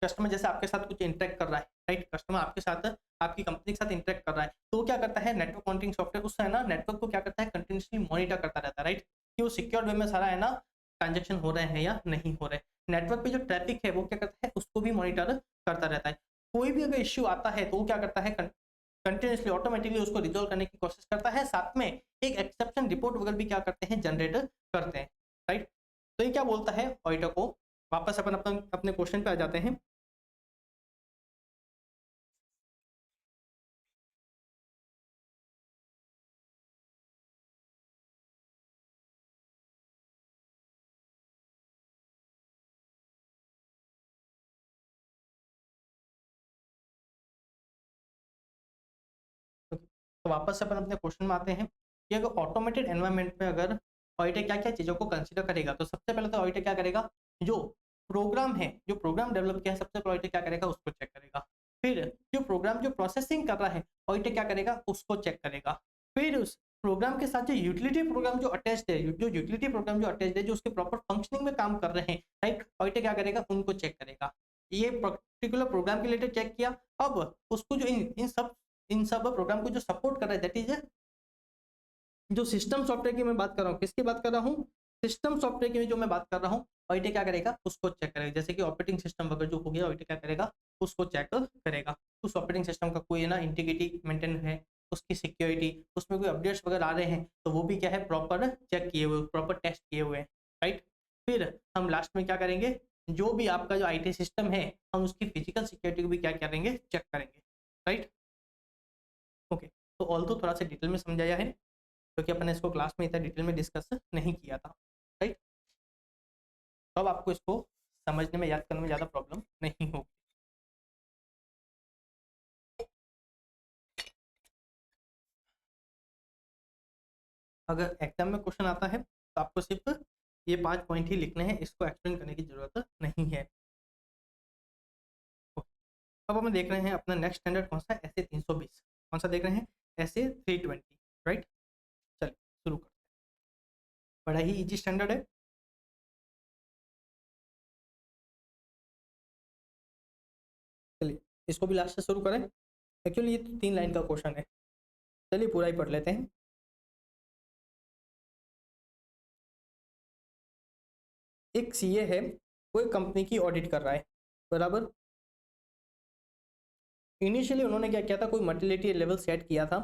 कस्टमर जैसे आपके साथ कुछ इंटरेक्ट कर रहा है, राइट, कस्टमर आपके साथ आपकी कंपनी के साथ इंटरेक्ट कर रहा है, तो क्या करता है, नेटवर्क मॉनिटरिंग सॉफ्टवेयर उस है ना नेटवर्क को क्या करता है, कंटिन्यूअसली मॉनिटर करता रहता है, राइट, कि वो सिक्योर वे में सारा है ना ट्रांजेक्शन हो रहे हैं या नहीं हो रहे। नेटवर्क पे जो ट्रैफिक है वो क्या करता है, उसको भी मॉनिटर करता रहता है। कोई भी अगर इश्यू आता है तो वो क्या करता है, कंटिन्यूअसली ऑटोमेटिकली उसको रिजॉल्व करने की कोशिश करता है, साथ में एक एक्सेप्शन रिपोर्ट वगैरह भी क्या करते हैं, जनरेट करते हैं, राइट। तो ये क्या बोलता है ऑडिटर को, वापस अपन अपने क्वेश्चन पे आ जाते हैं। तो वापस से अपन अपने क्वेश्चन में आते हैं कि अगर ऑटोमेटेड एनवायरनमेंट में अगर ऑडिटर क्या क्या चीज़ों को कंसीडर करेगा, तो सबसे पहले तो ऑडिटर क्या करेगा, जो प्रोग्राम है, जो प्रोग्राम डेवलप किया है, सबसे पहले ऑडिटर क्या करेगा, उसको चेक करेगा। फिर जो प्रोग्राम जो प्रोसेसिंग कर रहा है, ऑडिटर क्या करेगा, उसको चेक करेगा। फिर उस प्रोग्राम के साथ जो यूटिलिटी प्रोग्राम जो अटैच्ड है, जो यूटिलिटी प्रोग्राम जो अटैच्ड है, जो उसके प्रॉपर फंक्शनिंग में काम कर रहे हैं, राइट, ऑडिटर क्या करेगा, उनको चेक करेगा। ये पर्टिकुलर प्रोग्राम के रिलेटेड चेक किया। अब उसको जो इन सब प्रोग्राम को जो सपोर्ट कर रहा है, दैट इज जो सिस्टम सॉफ्टवेयर की मैं बात कर रहा हूँ, किसकी बात कर रहा हूँ, सिस्टम सॉफ्टवेयर की जो मैं बात कर रहा हूँ, ऑडिटर क्या करेगा, उसको चेक करेगा। जैसे कि ऑपरेटिंग सिस्टम वगैरह जो हो गया, ऑडिटर क्या करेगा, उसको चेक करेगा, उस ऑपरेटिंग सिस्टम का कोई ना इंटीग्रिटी मेंटेन है, उसकी सिक्योरिटी, उसमें कोई अपडेट्स वगैरह आ रहे हैं तो वो भी क्या है, प्रॉपर चेक किए हुए, प्रॉपर टेस्ट किए हुए हैं, राइट। फिर हम लास्ट में क्या करेंगे, जो भी आपका जो आईटी सिस्टम है, हम उसकी फिजिकल सिक्योरिटी को भी क्या करेंगे, चेक करेंगे, राइट। ओके, तो ऑल तो थोड़ा सा डिटेल में समझाया है क्योंकि अपन ने इसको क्लास में इतना डिटेल में डिस्कस नहीं किया था, राइट। तो अब आपको इसको समझने में, याद करने में ज़्यादा प्रॉब्लम नहीं होगी। अगर एग्जाम में क्वेश्चन आता है तो आपको सिर्फ ये 5 पॉइंट ही लिखने हैं, इसको एक्सप्लेन करने की जरूरत नहीं है। अब हम देख रहे हैं अपना नेक्स्ट स्टैंडर्ड कौन सा है, ऐसे 320, कौन सा देख रहे हैं, ऐसे 320, राइट। चलिए शुरू करते हैं, बड़ा ही इजी स्टैंडर्ड है। चलिए इसको भी लास्ट से शुरू करें, एक्चुअली ये तो 3 लाइन का क्वेश्चन है, चलिए पूरा ही पढ़ लेते हैं। एक सीए है, वो एक कंपनी की ऑडिट कर रहा है, बराबर। इनिशियली उन्होंने क्या किया था, कोई मर्टिलिटी लेवल सेट किया था,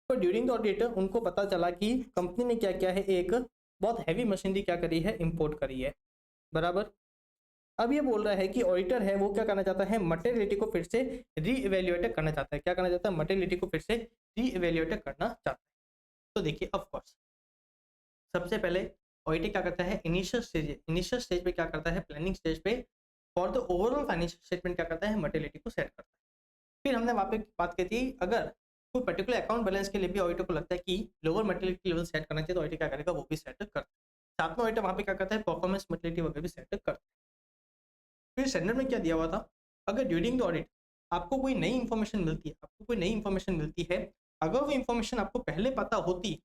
पर ड्यूरिंग द ऑडिट उनको पता चला कि कंपनी ने क्या किया है, एक बहुत हैवी मशीनरी क्या करी है, इंपोर्ट करी है, बराबर। अब ये बोल रहा है कि ऑडिटर है वो क्या करना चाहता है, मटेरियलिटी को फिर से री इवेल्युएट करना चाहता है, क्या करना चाहता है, मटेरियलिटी को फिर से री इवेल्युएट करना चाहता है। तो देखिए ऑफ कोर्स सबसे पहले ऑडिट क्या करता है, इनिशियल स्टेज पे क्या करता है, प्लानिंग स्टेज पे for the overall financial statement क्या करता है, मटेरियलिटी को सेट करता है। फिर हमने वहाँ पे बात की थी, अगर कोई पर्टिकुलर अकाउंट बैलेंस के लिए भी ऑडिटर को लगता है कि लोअर मटेरियलिटी लेवल सेट करना चाहिए, तो ऑडिटर क्या करेगा, वो भी सेट करता है। साथ में ऑडिटर वहाँ पे क्या करता है, परफॉर्मेंस मटेरियलिटी वगैरह भी सेट करता है। फिर स्टैंडर्ड में क्या दिया हुआ था, अगर ड्यूरिंग द ऑडिट आपको कोई नई इन्फॉर्मेशन मिलती है, अगर वो इन्फॉर्मेशन आपको पहले पता होती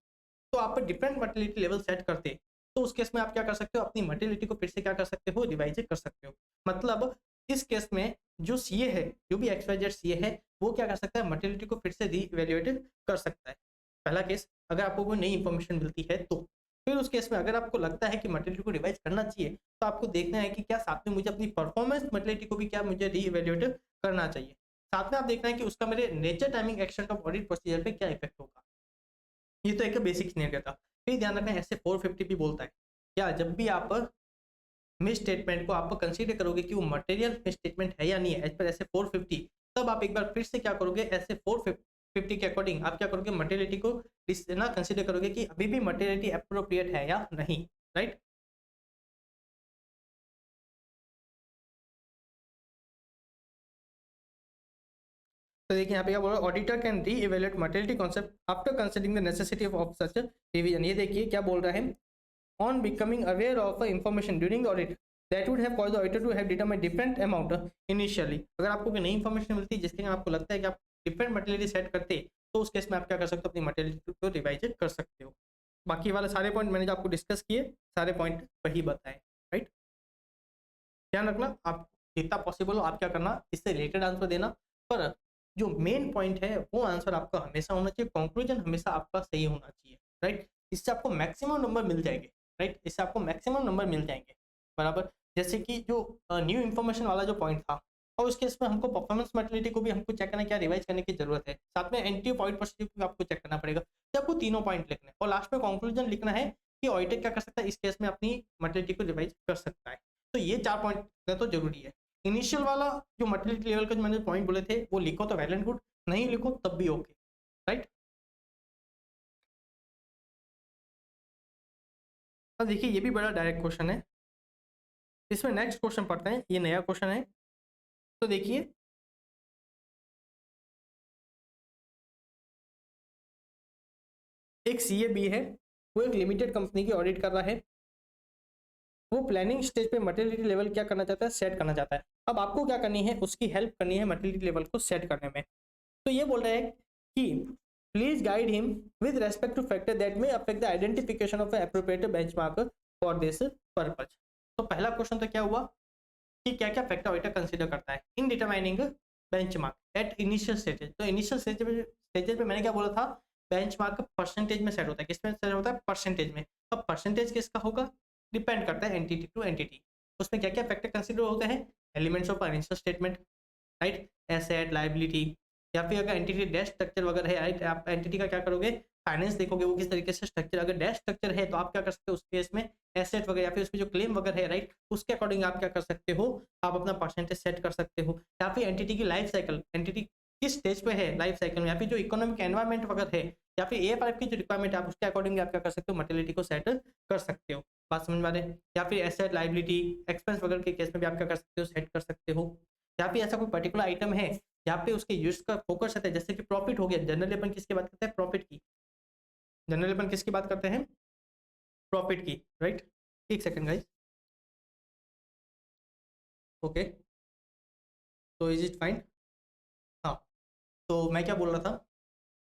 तो आप डिफरेंट मटेरियलिटी लेवल सेट करते, तो उस केस में आप क्या कर सकते हो, अपनी मटेरियलिटी को फिर से क्या कर सकते हो, रिवाइज कर सकते हो। मतलब इस केस में जो सीए है, जो भी XYZ सीए है, वो क्या कर सकता है, मटेरियलिटी को फिर से रीइवैल्यूएट कर सकता है। पहला केस, अगर आपको कोई नई इन्फॉर्मेशन मिलती है तो। फिर उस केस में अगर आपको लगता है कि मटेरियलिटी को रिवाइज करना चाहिए, तो आपको देखना है कि क्या साथ में मुझे अपनी परफॉर्मेंस मटेरियलिटी को भी क्या मुझे रीइवैल्यूएट करना चाहिए। साथ में आप देखना है कि उसका मेरे nature timing action of audit procedure पे क्या इफेक्ट होगा। ये तो एक बेसिक सिनेरियो था। फिर ध्यान रखना ऐसे 450 भी बोलता है, क्या जब भी आप मिस स्टेटमेंट को आप कंसीडर करोगे कि वो मटेरियल मिस स्टेटमेंट है या नहीं है एज पर ऐसे 450, तब आप एक बार फिर से क्या करोगे, ऐसे 450 के अकॉर्डिंग आप क्या करोगे, मटेरियलिटी को ना कंसीडर करोगे कि अभी भी मटेरियलिटी अप्रोप्रिएट है या नहीं, राइट। तो देखिए यहाँ पे क्या बोल रहा है, ऑडिटर कैन री evaluate materiality concept after considering the necessity of such revision. ये देखिए क्या बोल रहा है, on becoming aware of information during the audit that would have caused the auditor to have determined different amount initially। अगर आपको कोई नई इन्फॉर्मेशन मिलती है जिसके आपको लगता है कि आप डिफरेंट मटेरियल सेट करते, तो उस केस में आप क्या कर सकते हो, अपनी मटेरियल को रिवाइज कर सकते हो। बाकी वाले सारे पॉइंट मैंने जो आपको डिस्कस किए, सारे पॉइंट वही बताए, राइट। ध्यान रखना, आप जितना पॉसिबल हो आप क्या करना, इससे रिलेटेड आंसर देना, पर जो मेन पॉइंट है वो आंसर आपका हमेशा होना चाहिए, कंक्लूजन हमेशा आपका सही होना चाहिए, राइट। इससे आपको मैक्सिमम नंबर मिल जाएंगे, राइट, इससे आपको मैक्सिमम नंबर मिल जाएंगे, बराबर। जैसे कि जो न्यू इन्फॉर्मेशन वाला जो पॉइंट था, और उसके इसमें हमको परफॉर्मेंस मटेरियलिटी को भी हमको चेक करना, क्या रिवाइज करने की जरूरत है, साथ में एंटी पॉइंट प्रोसीजर को आपको चेक करना पड़ेगा। तो आपको तीनों पॉइंट लिखने और लास्ट में कंक्लूजन लिखना है कि ऑडिटर क्या कर सकता है, इस केस में अपनी मटेरियलिटी को रिवाइज कर सकता है। तो ये 4 पॉइंट तो जरूरी है। इनिशियल वाला जो मटेरियलिटी लेवल का जो मैंने पॉइंट बोले थे वो लिखो तो वेल एंड गुड, नहीं लिखो तब भी ओके, राइट। अब देखिए ये भी बड़ा डायरेक्ट क्वेश्चन है, इसमें नेक्स्ट क्वेश्चन पढ़ते हैं, ये नया क्वेश्चन है। तो देखिए एक सीए है, वो एक लिमिटेड कंपनी की ऑडिट कर रहा है, वो प्लानिंग स्टेज पे मटेरियलिटी लेवल क्या करना चाहता है, सेट करना चाहता है। अब आपको क्या करनी है, उसकी हेल्प करनी है मटेरियलिटी लेवल को सेट करने में। तो ये बोल रहा है कि please guide him with respect two factor that may affect the identification of appropriate benchmark for this purpose. तो पहला क्वेश्चन तो क्या हुआ कि क्या क्या फैक्टर ऑडिटर कंसीडर करता है in determining benchmark at initial stages. तो इनिशियल स्टेजेस पे मैंने क्या बोला था, बेंचमार्क परसेंटेज में सेट होता है, किसमें सेट होता है, परसेंटेज में। अब परसेंटेज किसका होगा, डिपेंड करता है एंटिटी टू एंटिटी। उसमें क्या क्या फैक्टर कंसीडर होते हैं, elements of financial statement, right, asset liability, या फिर अगर एंटिटी डैश स्ट्रक्चर वगैरह है, राइट, आप एंटिटी का क्या करोगे, फाइनेंस देखोगे वो किस तरीके से स्ट्रक्चर, अगर डैश स्ट्रक्चर है तो आप क्या कर सकते हो उस केस में एसेट वगैरह या फिर उसमें जो क्लेम वगैरह है, राइट, उसके अकॉर्डिंग आप क्या कर सकते हो, आप अपना परसेंटेज सेट कर सकते हो। या फिर एंटिटी की लाइफ साइकिल, एंटिटी किस स्टेज पे है लाइफ साइकिल में, या फिर जो इकोनॉमिक एनवायरमेंट वगैरह है, या फिर AFR की जो रिक्वायरमेंट है आप उसके अकॉर्डिंग आप क्या कर सकते हो, मटेरियलिटी को सेट कर सकते हो। बात समझ में आ रहे हैं। या फिर एसेट लायबिलिटी एक्सपेंस वगैरह के केस में भी आप क्या कर सकते हो, सेट कर सकते हो। या फिर ऐसा कोई पर्टिकुलर आइटम है यहाँ पे उसके यूज का फोकस रहता है, जैसे कि प्रॉफिट हो गया, जनरली अपन किसकी बात करते हैं, प्रॉफिट की, जनरली अपन किसकी बात करते हैं, प्रॉफिट की, राइट। एक सेकंड गाइस, ओके, तो इज इट फाइन। हाँ, तो मैं क्या बोल रहा था,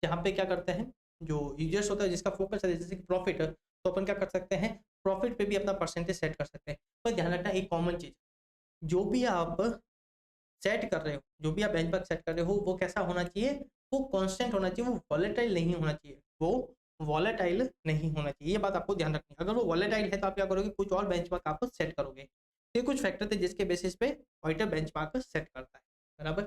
यहाँ पे क्या करते हैं, जो यूजर्स होता है जिसका फोकस है जैसे कि प्रॉफिट, तो अपन क्या कर सकते हैं, प्रॉफिट पे भी अपना परसेंटेज सेट कर सकते हैं। पर ध्यान रखना एक कॉमन चीज, जो भी आप सेट कर रहे हो, जो भी आप बेंचमार्क सेट कर रहे हो, वो कैसा होना चाहिए, वो कांस्टेंट होना चाहिए, वो वॉलेटाइल नहीं होना चाहिए, वो वॉलेटाइल नहीं होना चाहिए। ये बात आपको ध्यान रखनी है। अगर वो वॉलेटाइल है तो आप क्या करोगे, कुछ और बेंचमार्क आप सेट करोगे। ये कुछ फैक्टर थे जिसके बेसिस पे ऑडिटर बेंचमार्क सेट करता है, बराबर।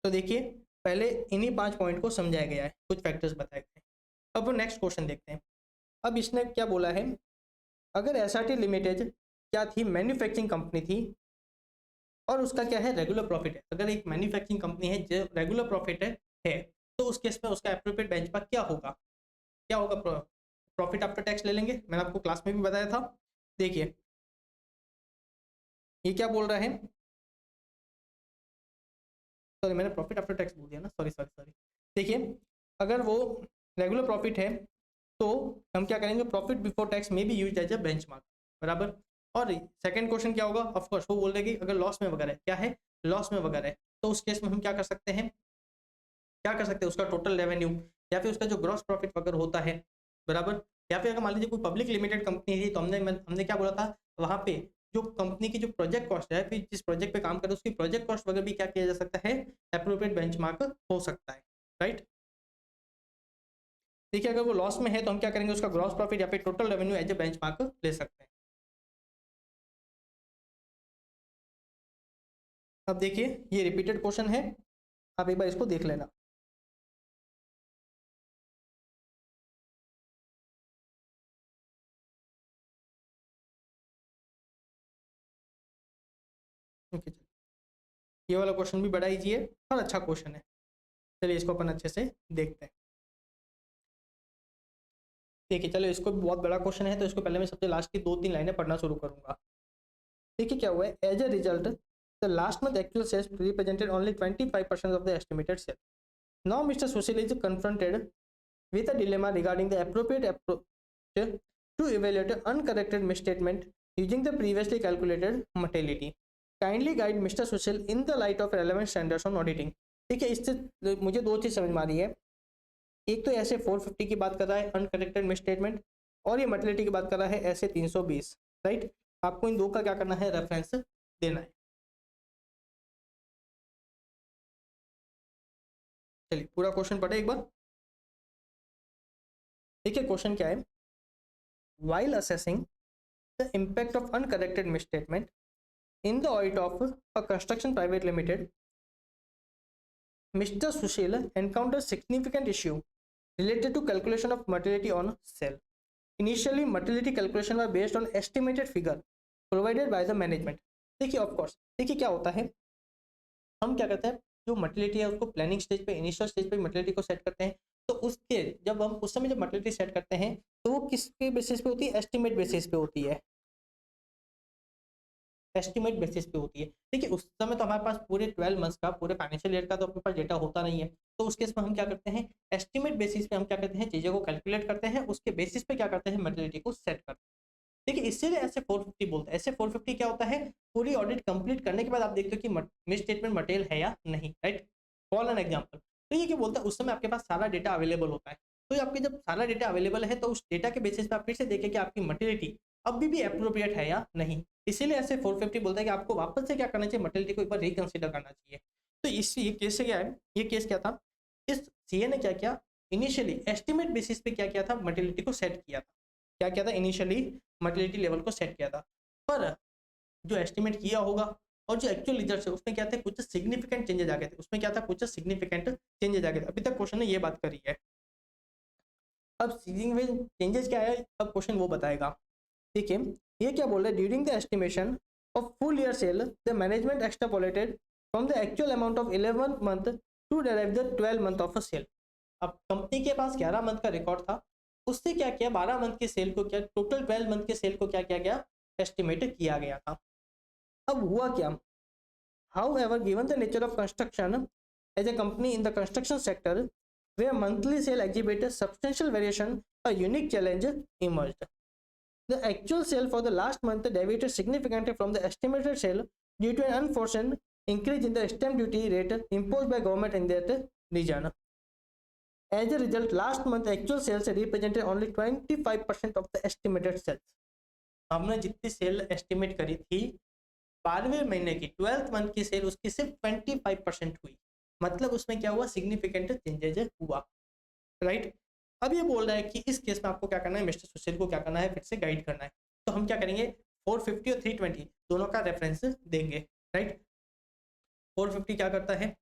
तो देखिए पहले इन्हीं 5 पॉइंट को समझाया गया है, कुछ फैक्टर्स बताए गए। अब नेक्स्ट क्वेश्चन देखते हैं। अब इसने क्या बोला है, अगर SRT लिमिटेड क्या थी, मैन्युफैक्चरिंग कंपनी थी, और उसका क्या है, रेगुलर प्रॉफिट है। अगर एक मैन्युफैक्चरिंग कंपनी है जो रेगुलर प्रॉफिट है तो उस केस में उसका एप्रोप्रिएट बेंचमार्क क्या होगा, प्रॉफिट आफ्टर टैक्स ले लेंगे, मैंने आपको क्लास में भी बताया था। देखिए ये क्या बोल रहा है, सॉरी मैंने प्रॉफिट आफ्टर टैक्स बोल दिया ना, सॉरी। देखिए अगर वो रेगुलर प्रॉफिट है तो हम क्या करेंगे, प्रॉफिट बिफोर टैक्स में भी यूज एज अ बेंचमार्क, बराबर। और सेकंड क्वेश्चन क्या होगा, ऑफ कोर्स वो बोल रहे कि अगर लॉस में वगैरह है, क्या है, लॉस में वगैरह है, तो उस केस में हम क्या कर सकते हैं, उसका टोटल रेवेन्यू या फिर उसका जो ग्रॉस प्रॉफिट वगैरह होता है, बराबर। या फिर अगर मान लीजिए कोई पब्लिक लिमिटेड कंपनी थी तो हमने क्या बोला था, वहां पे जो कंपनी की जो प्रोजेक्ट कॉस्ट है, फिर जिस प्रोजेक्ट पे काम करे उसकी प्रोजेक्ट कॉस्ट वगैरह भी क्या किया जा सकता है, एप्रोप्रिएट बेंचमार्क हो सकता है, राइट। देखिए अगर वो लॉस में है तो हम क्या करेंगे, उसका ग्रॉस प्रॉफिट या फिर total revenue as a benchmark ले सकते हैं। अब देखिए ये रिपीटेड क्वेश्चन है, आप एक बार इसको देख लेना। ओके, ये वाला क्वेश्चन भी बड़ा इजी है और अच्छा क्वेश्चन है, चलिए इसको अपन अच्छे से देखते हैं। देखिए चलो इसको भी बहुत बड़ा क्वेश्चन है तो इसको पहले मैं सबसे लास्ट की 2-3 लाइनें पढ़ना शुरू करूंगा। देखिए क्या हुआ है, as a result the last month actual sales represented only 25% of the estimated sale. Now mister Sushil is confronted with a dilemma regarding the appropriate approach to evaluate an uncorrected misstatement using the previously calculated mortality. Kindly guide Mr. Sushil in the light of relevant standards on auditing. ठीक है, इससे मुझे दो चीज समझ में आ रही है, एक तो ऐसे 450 की बात कर रहा है अनकरेक्टेड मिसस्टेटमेंट, और ये मर्टिलिटी की बात कर रहा है ऐसे 320, राइट। आपको इन दो का क्या करना है, रेफरेंस देना है। चलिए पूरा क्वेश्चन पढ़े एक बार। देखिए क्वेश्चन क्या है, while assessing the impact of uncorrected misstatement in the audit of a construction private limited, Mr. Sushil encountered significant issue related to calculation of mortality on sale. Initially mortality calculation were based on estimated figure provided by the management. देखिए of course, देखिए क्या होता है, हम क्या करते हैं, जो मर्टिलिटी है उसको प्लानिंग स्टेज पे, इनिशियल स्टेज पे मर्टिलिटी को सेट करते हैं, तो उसके जब हम उस समय जब मर्टिलिटी सेट करते हैं तो वो किसके बेसिस पे होती है, एस्टिमेट बेसिस पे होती है, एस्टिमेट बेसिस पे होती है। देखिए उस समय तो हमारे पास पूरे 12 मंथ्स का, पूरे फाइनेंशियल ईयर का तो अपने पास डेटा होता नहीं है, तो उस केस में हम क्या करते हैं, एस्टिमेट बेसिस पे हम क्या करते हैं, चीज़ों को कैलकुलेट करते हैं, उसके बेसिस पे क्या करते हैं, मर्टिलिटी को सेट करते हैं। देखिए इसीलिए ऐसे 450 बोलते हैं। ऐसे 450 क्या होता है, पूरी ऑडिट कंप्लीट करने के बाद आप देखते हो कि मिस स्टेटमेंट मटेरियल है या नहीं, राइट। फॉर एन एग्जांपल, तो ये क्या बोलता है, उस समय आपके पास सारा डेटा अवेलेबल होता है, तो आपके जब सारा डेटा अवेलेबल है तो उस डेटा के बेसिस पे आप फिर से देखें कि आपकी मटेरियलिटी अभी भी अप्रोप्रिएट है या नहीं। इसीलिए ऐसे 450 बोलता है कि आपको वापस से क्या करना चाहिए, मटेरियलिटी को एक बार रिकंसिडर करना चाहिए। तो इस ये केस से क्या है, ये केस क्या था, इस सीए ने क्या किया, इनिशियली एस्टिमेट बेसिस पे क्या किया था, मटेरियलिटी को सेट किया था। क्या किया था, इनिशियली मर्टिलिटी लेवल को सेट किया था, पर जो एस्टिमेट किया होगा और जो एक्चुअल रिजल्ट है उसमें क्या थे, कुछ सिग्निफिकेंट चेंजेस आ गए थे, उसमें क्या था, कुछ सिग्निफिकेंट चेंजेस आ गए थे। अभी तक क्वेश्चन ने ये बात करी है, अब सिग्निफिकेंट चेंजेस क्या है, अब क्वेश्चन वो बताएगा। देखिए ये क्या बोल रहा है, during the estimation of full year sale the management extrapolated from the actual amount of 11 month to derive the 12 month of a sale. अब कंपनी के पास 11 मंथ का रिकॉर्ड था, उससे क्या किया, 12 मंथ के सेल को क्या, टोटल 12 मंथ के सेल को क्या किया गया, एस्टिमेट किया गया था। अब हुआ क्या, however given the nature of construction as a company in the construction sector where monthly sale exhibited substantial variation, a unique challenge emerged. The actual sale for the last month deviated significantly from the estimated sale due to an unforeseen increase in the stamp duty rate imposed by government in that region. As a result, last month actual sales represented only 25% of the estimated sales. हमने जितनी cell estimate करी थी 12वें महीने की 12th month की cell, उसकी सिर्फ 25% हुई, मतलब उसमें क्या हुआ, सिग्निफिकेंट चेंजेस हुआ, राइट। अब ये बोल रहा है कि इस केस में आपको क्या करना है, मिस्टर सुशील को क्या करना है, फिर से गाइड करना है। तो हम क्या करेंगे, 450 और 320 दोनों का रेफरेंस देंगे, राइट। 450 क्या करता है,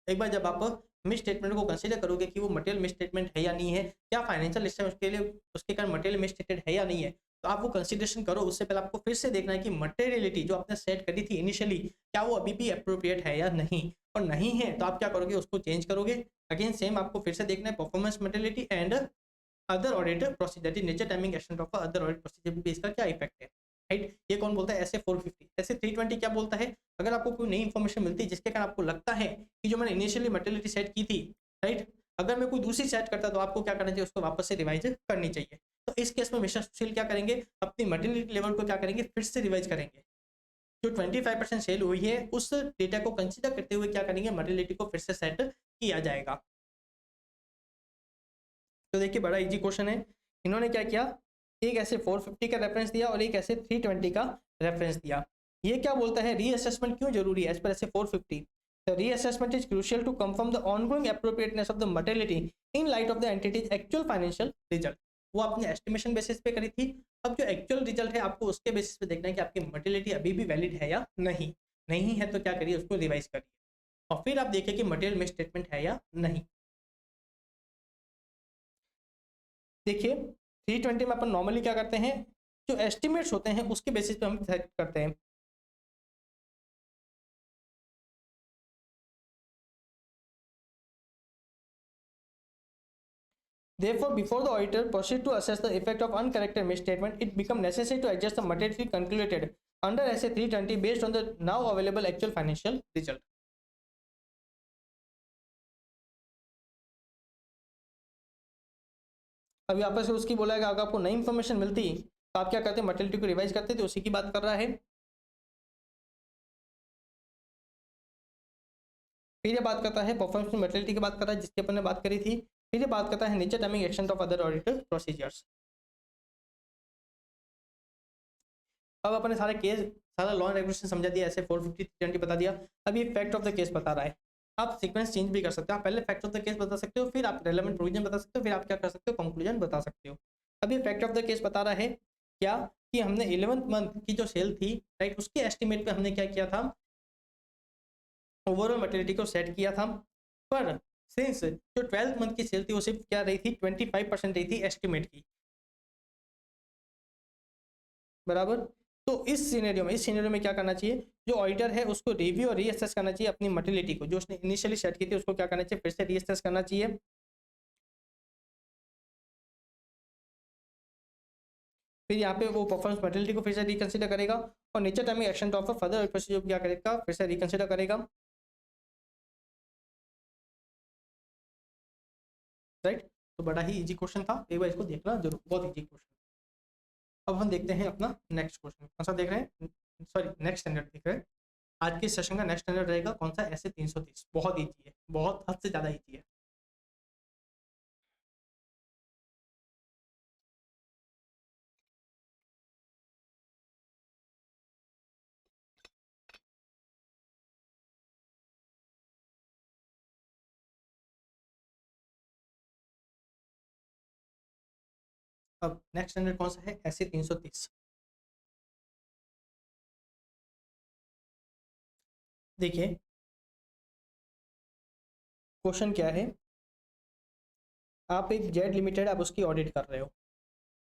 एक बार जब आप मिस स्टेटमेंट को कंसीडर करोगे कि वो मटेरियल मिस स्टेटमेंट है या नहीं है, क्या फाइनेंशियल सिस्टम उसके लिए उसके कारण मटेरियल मिस स्टेटेड है या नहीं है, तो आप वो कंसीडरेशन करो। उससे पहले आपको फिर से देखना है कि मटेरियलिटी जो आपने सेट करी थी इनिशियली, क्या वो अभी भी अप्रोप्रिएट है या नहीं, और नहीं है तो आप क्या करोगे, उसको चेंज करोगे, अगेन सेम आपको फिर से देखना है performance materiality and other audit procedure, nature timing action of other audit procedure पे इसका क्या इफेक्ट है, राइट। ये कौन बोलता है, ऐसे 450। ऐसे 320 क्या बोलता है, अगर आपको कोई नई इन्फॉर्मेशन मिलती है जिसके कारण आपको लगता है कि जो मैंने इनिशियली मटेरियलिटी सेट की थी, राइट, अगर मैं कोई दूसरी सेट करता तो आपको क्या करना चाहिए, उसको वापस से रिवाइज करनी चाहिए। तो इस केस में मिस्टर सुशील क्या करेंगे, अपनी मटेरियलिटी लेवल को क्या करेंगे, फिर से रिवाइज करेंगे। जो 25% सेल हुई है उस डेटा को कंसीडर करते हुए क्या करेंगे, मटेरियलिटी को फिर से सेट किया जाएगा। तो देखिए बड़ा इजी क्वेश्चन है। इन्होंने क्या किया, एक ऐसे 450 का रेफरेंस दिया और एक ऐसे 320 का रेफरेंस दिया। ये क्या बोलता है, रीअसेसमेंट क्यों जरूरी है एज पर ऐसे 450। The reassessment is crucial to confirm the ongoing appropriateness of the mortality in light of the entity's actual financial result। वो आपने एस्टिमेशन बेसिस पे करी थी, अब जो एक्चुअल रिजल्ट है आपको उसके बेसिस पे देखना है कि आपकी मटेरियलिटी अभी भी वैलिड है या नहीं। नहीं है तो क्या करिए, उसको रिवाइज करिए और फिर आप देखिए कि मटेरियल मिस स्टेटमेंट है या नहीं। देखिए 320 में अपन नॉर्मली क्या करते हैं, जो एस्टिमेट्स होते हैं उसके बेसिस पे हम सेट करते हैं। Therefore, before the auditor proceed to assess the effect of uncorrected misstatement, it becomes necessary to adjust the materially calculated under SA 320 based on the now available actual financial result। अभी आपस से उसकी बोला है कि अगर आपको नई इंफॉर्मेशन मिलती तो आप क्या करते, मटेरियलिटी को रिवाइज करते, तो उसी की बात कर रहा है। फिर ये बात करता है परफॉर्मेंस मटेरियलिटी की बात कर रहा है जिसकी अपन ने बात करी थी। फिर ये बात करता है nature timing action of other audit procedures. अब अपने सारे केस, सारा लॉ एंड रेगुलेशन समझा दिया, ऐसे 450 320 बता दिया। अब ये फैक्ट ऑफ द केस बता रहा है। आप सीक्वेंस चेंज भी कर सकते हो, आप पहले फैक्ट ऑफ द केस बता सकते हो, फिर आप रेलेवेंट प्रोविजन बता सकते हो, फिर आप क्या कर सकते हो, कंक्लूजन बता सकते हो। अब ये फैक्ट ऑफ द केस बता रहा है क्या, कि हमने 11th मंथ की जो सेल थी, राइट, उसके एस्टिमेट पे हमने क्या किया था, ओवरऑल मटेरियलिटी को सेट किया था, पर सिंस जो 12th मंथ की सेल थी वो सिर्फ क्या रही थी, 25% रही थी एस्टिमेट की, बराबर। तो इस सिनेरियो में क्या करना चाहिए, जो ऑडिटर है उसको रिव्यू और रीअसेस करना चाहिए अपनी मटेरियलिटी को, जो उसने इनिशियली सेट की थी उसको क्या करना चाहिए, फिर से रीअसेस करना चाहिए। फिर यहाँ पे वो परफॉर्मेंस मटेरियलिटी को फिर से रिकंसिडर करेगा और nature timing action of further procedure क्या करेगा, फिर से रिकंसिडर करेगा, राइट। तो बड़ा ही इजी क्वेश्चन था, एक बार इसको देखना जरूर, बहुत इजी क्वेश्चन। अब हम देखते हैं अपना नेक्स्ट क्वेश्चन, कौन सा देख रहे हैं, सॉरी नेक्स्ट स्टैंडर्ड देख रहे हैं। आज के सेशन का नेक्स्ट स्टैंडर्ड रहेगा कौन सा, ऐसे 330, बहुत इजी है, बहुत हद से ज़्यादा इजी है। अब नेक्स्ट स्टैंडर्ड कौन सा है, ऐसे 330। देखिए क्वेश्चन क्या है, आप एक जेड लिमिटेड आप उसकी ऑडिट कर रहे हो।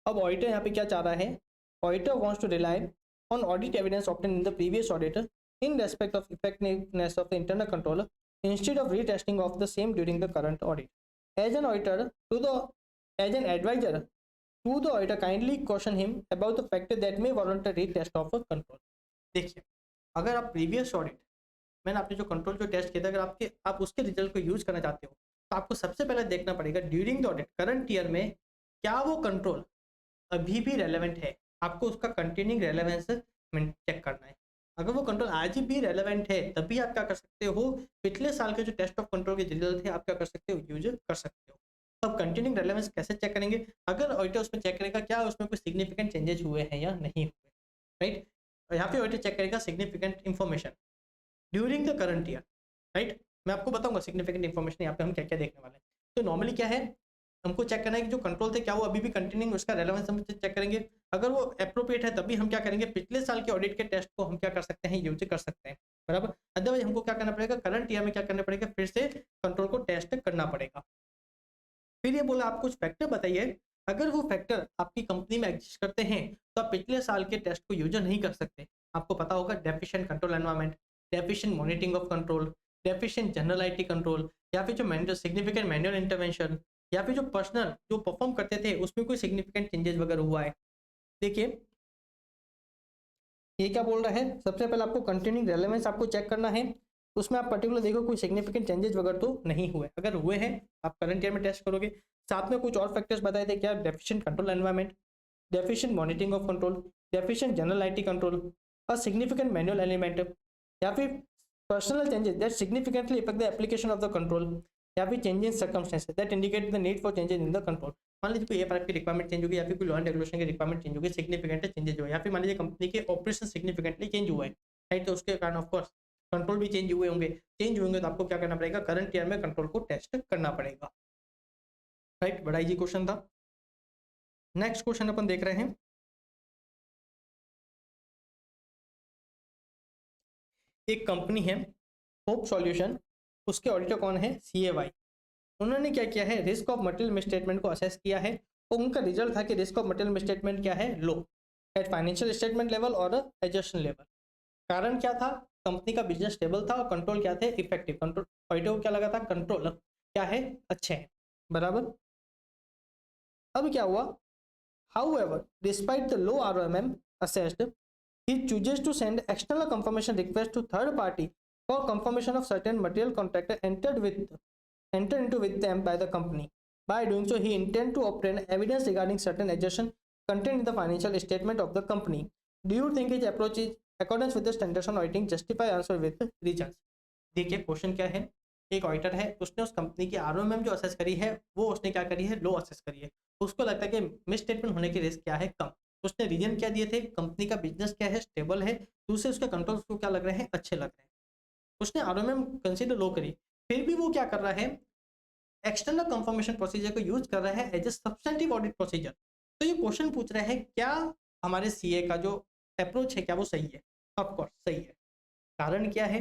अब ऑडिटर यहाँ पे क्या चाह रहा है, auditor wants to rely on audit evidence obtain in the previous auditor in respect of effectiveness of the internal controller instead of retesting of the same during the current audit. As an auditor to the as an adviser to the auditor kindly question him about the factor that may warrant retest of control. देखिए अगर आप previous audit, मैंने आपने जो control जो test किया था, अगर आप उसके रिजल्ट को यूज करना चाहते हो तो आपको सबसे पहले देखना पड़ेगा during the audit current year में क्या वो कंट्रोल अभी भी रेलेवेंट है, आपको उसका कंटिन्यूइंग रेलेवेंस चेक करना है। अगर वो कंट्रोल आज भी रेलेवेंट है तभी आप क्या कर सकते हो, पिछले साल के जो टेस्ट ऑफ कंट्रोल के रिजल्ट थे आप क्या कर सकते हो, यूज कर सकते हो। अब कंटिन्यूइंग रेलेवेंस कैसे चेक करेंगे, अगर ऑडिटर उसमें चेक करेगा क्या उसमें कोई सिग्निफिकेंट चेंजेस हुए हैं या नहीं हुए, राइट। यहाँ पे ऑडिटर चेक करेगा significant information during the current year, right. मैं आपको बताऊंगा सिग्निफिकेंट इन्फॉर्मेशन यहाँ पे हम क्या क्या देखने वाले हैं। तो नॉर्मली क्या है, हमको चेक करना है कि जो कंट्रोल थे क्या वो अभी भी कंटिन्यूइंग, उसका रेलेवेंस हम चेक करेंगे। अगर वो अप्रोप्रिएट है तभी हम क्या करेंगे, पिछले साल के ऑडिट के टेस्ट को हम क्या कर सकते हैं, यूज कर सकते हैं, बराबर। अदरवाइज हमको क्या करना पड़ेगा, करंट ईयर में क्या करना पड़ेगा, फिर से कंट्रोल को टेस्ट करना पड़ेगा। फिर ये बोला आप कुछ फैक्टर बताइए, अगर वो फैक्टर आपकी कंपनी में एग्जिस्ट करते हैं तो आप पिछले साल के टेस्ट को यूज नहीं कर सकते। आपको पता होगा deficient control environment, deficient monitoring of control, deficient general IT control, या फिर जो मैनुअल सिग्निफिकेंट मैनुअल इंटरवेंशन, या फिर जो पर्सनल जो परफॉर्म करते थे उसमें कोई सिग्निफिकेंट चेंजेस वगैरह हुआ है। देखिए ये क्या बोल रहा है, सबसे पहले आपको कंटिन्यूइंग रेलेवेंस आपको चेक करना है, उसमें आप पर्टिकुलर देखो कोई सिग्निफिकेंट चेंजेस वगैरह तो नहीं हुए, अगर हुए हैं आप करंट ईयर में टेस्ट करोगे। साथ में कुछ और फैक्टर्स बताए थे क्या, deficient control environment, deficient monitoring of control, deficient general IT control, a significant manual element, या फिर personal changes that significantly effect the application of the control, या फिर change in circumstances that indicate the need for changes in the control. मान लीजिए कोई FRF की requirement change होगी, या फिर कोई लॉ एंड रेगुलेशन की रिक्वायरमेंट चेंज होगी, सिग्निफिकेंट चेंजेस हुए, या फिर मान लीजिए कंपनी के ऑपरेशन सिग्निफिकेंटली चेंज हुए, राइट, तो उसके कारण ऑफ कोर्स कंट्रोल भी चेंज हुए होंगे। चेंज होंगे तो आपको क्या करना पड़ेगा, करंट ईयर में कंट्रोल को टेस्ट करना पड़ेगा, राइट। बड़ा इजी क्वेश्चन था। नेक्स्ट क्वेश्चन अपन देख रहे हैं, एक कंपनी है होप सॉल्यूशन, उसके ऑडिटर कौन है, CAY। उन्होंने क्या किया है, रिस्क ऑफ मटेरियल मिसस्टेटमेंट को असेस किया है, और उनका रिजल्ट था कि रिस्क ऑफ मटेरियल मिसस्टेटमेंट क्या है, लो एट फाइनेंशियल स्टेटमेंट लेवल और एडजस्टमेंट लेवल। कारण क्या था, कंपनी का बिजनेस स्टेबल था और कंट्रोल क्या थे, इफेक्टिव कंट्रोल। ऑडिटर को क्या लगा था, कंट्रोल क्या है, अच्छे हैं, बराबर। अब क्या हुआ, however despite the low ROMM assessed, he chooses to send external confirmation request to third party for confirmation of certain material contract entered into with them by the company. By doing so, he intend to obtain evidence regarding certain adjustments contained in the financial statement of the company. Do you think his approach is accordance with the standards on auditing? Justify answer with reasons. देखिए question क्या है, एक auditor है, उसने उस company की ROMM जो assess करी है वो उसने क्या करी है, लो असेस करी है। उसको लगता है कि मिस स्टेटमेंट होने के रिस्क क्या है, कम। उसने रीजन क्या दिए थे, कंपनी का बिजनेस क्या है, स्टेबल है, दूसरे उसके कंट्रोल उसको क्या लग रहे हैं, अच्छे लग रहे हैं। उसने ROMM कंसीडर लो करी, फिर भी वो क्या कर रहा है, एक्सटर्नल कंफर्मेशन प्रोसीजर को यूज कर रहा है as a substantive audit procedure. तो ये क्वेश्चन पूछ रहे हैं क्या हमारे CA का जो अप्रोच है क्या वो सही है, ऑफकोर्स सही है। कारण क्या है,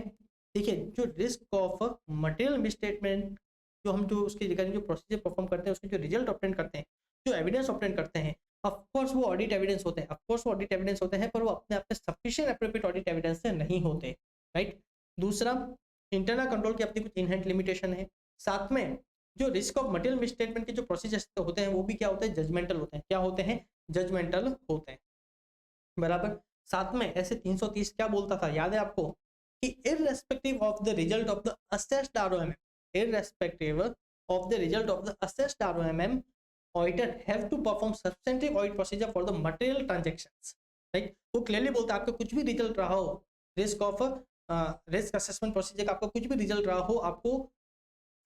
देखिए जो रिस्क ऑफ मटेरियल मिसस्टेटमेंट, जो हम जो उसकी जगह जो प्रोसीजर परफॉर्म करते हैं, उसके जो रिजल्ट ऑब्टेन करते हैं, जो एविडेंस ऑब्टेन करते हैं, ऑफकोर्स वो ऑडिट एविडेंस होते हैं, ऑफकोर्स वो ऑडिट एविडेंस होते हैं, पर वो अपने आप में सफिशिएंट एप्रोप्रिएट ऑडिट एविडेंस से नहीं होते, राइट। दूसरा, इंटरनल कंट्रोल की अपनी कुछ इनहेरेंट लिमिटेशन है। साथ में जो रिस्क ऑफ मटेरियल मिसस्टेटमेंट के जो प्रोसीजर्स होते हैं वो भी क्या होते हैं, जजमेंटल होते हैं। क्या होते हैं, जजमेंटल होते हैं, बराबर। साथ में ऐसे 330 क्या बोलता था, याद है आपको, कि irrespective of the result of the assessed ROMM, irrespective of the result of the assessed ROMM, auditor have to perform substantive audit procedure for the material transactions, right। वो क्लियरली बोलता है आपका कुछ भी रिजल्ट रहा हो, risk of risk assessment procedure का आपका कुछ भी रिजल्ट रहा हो, आपको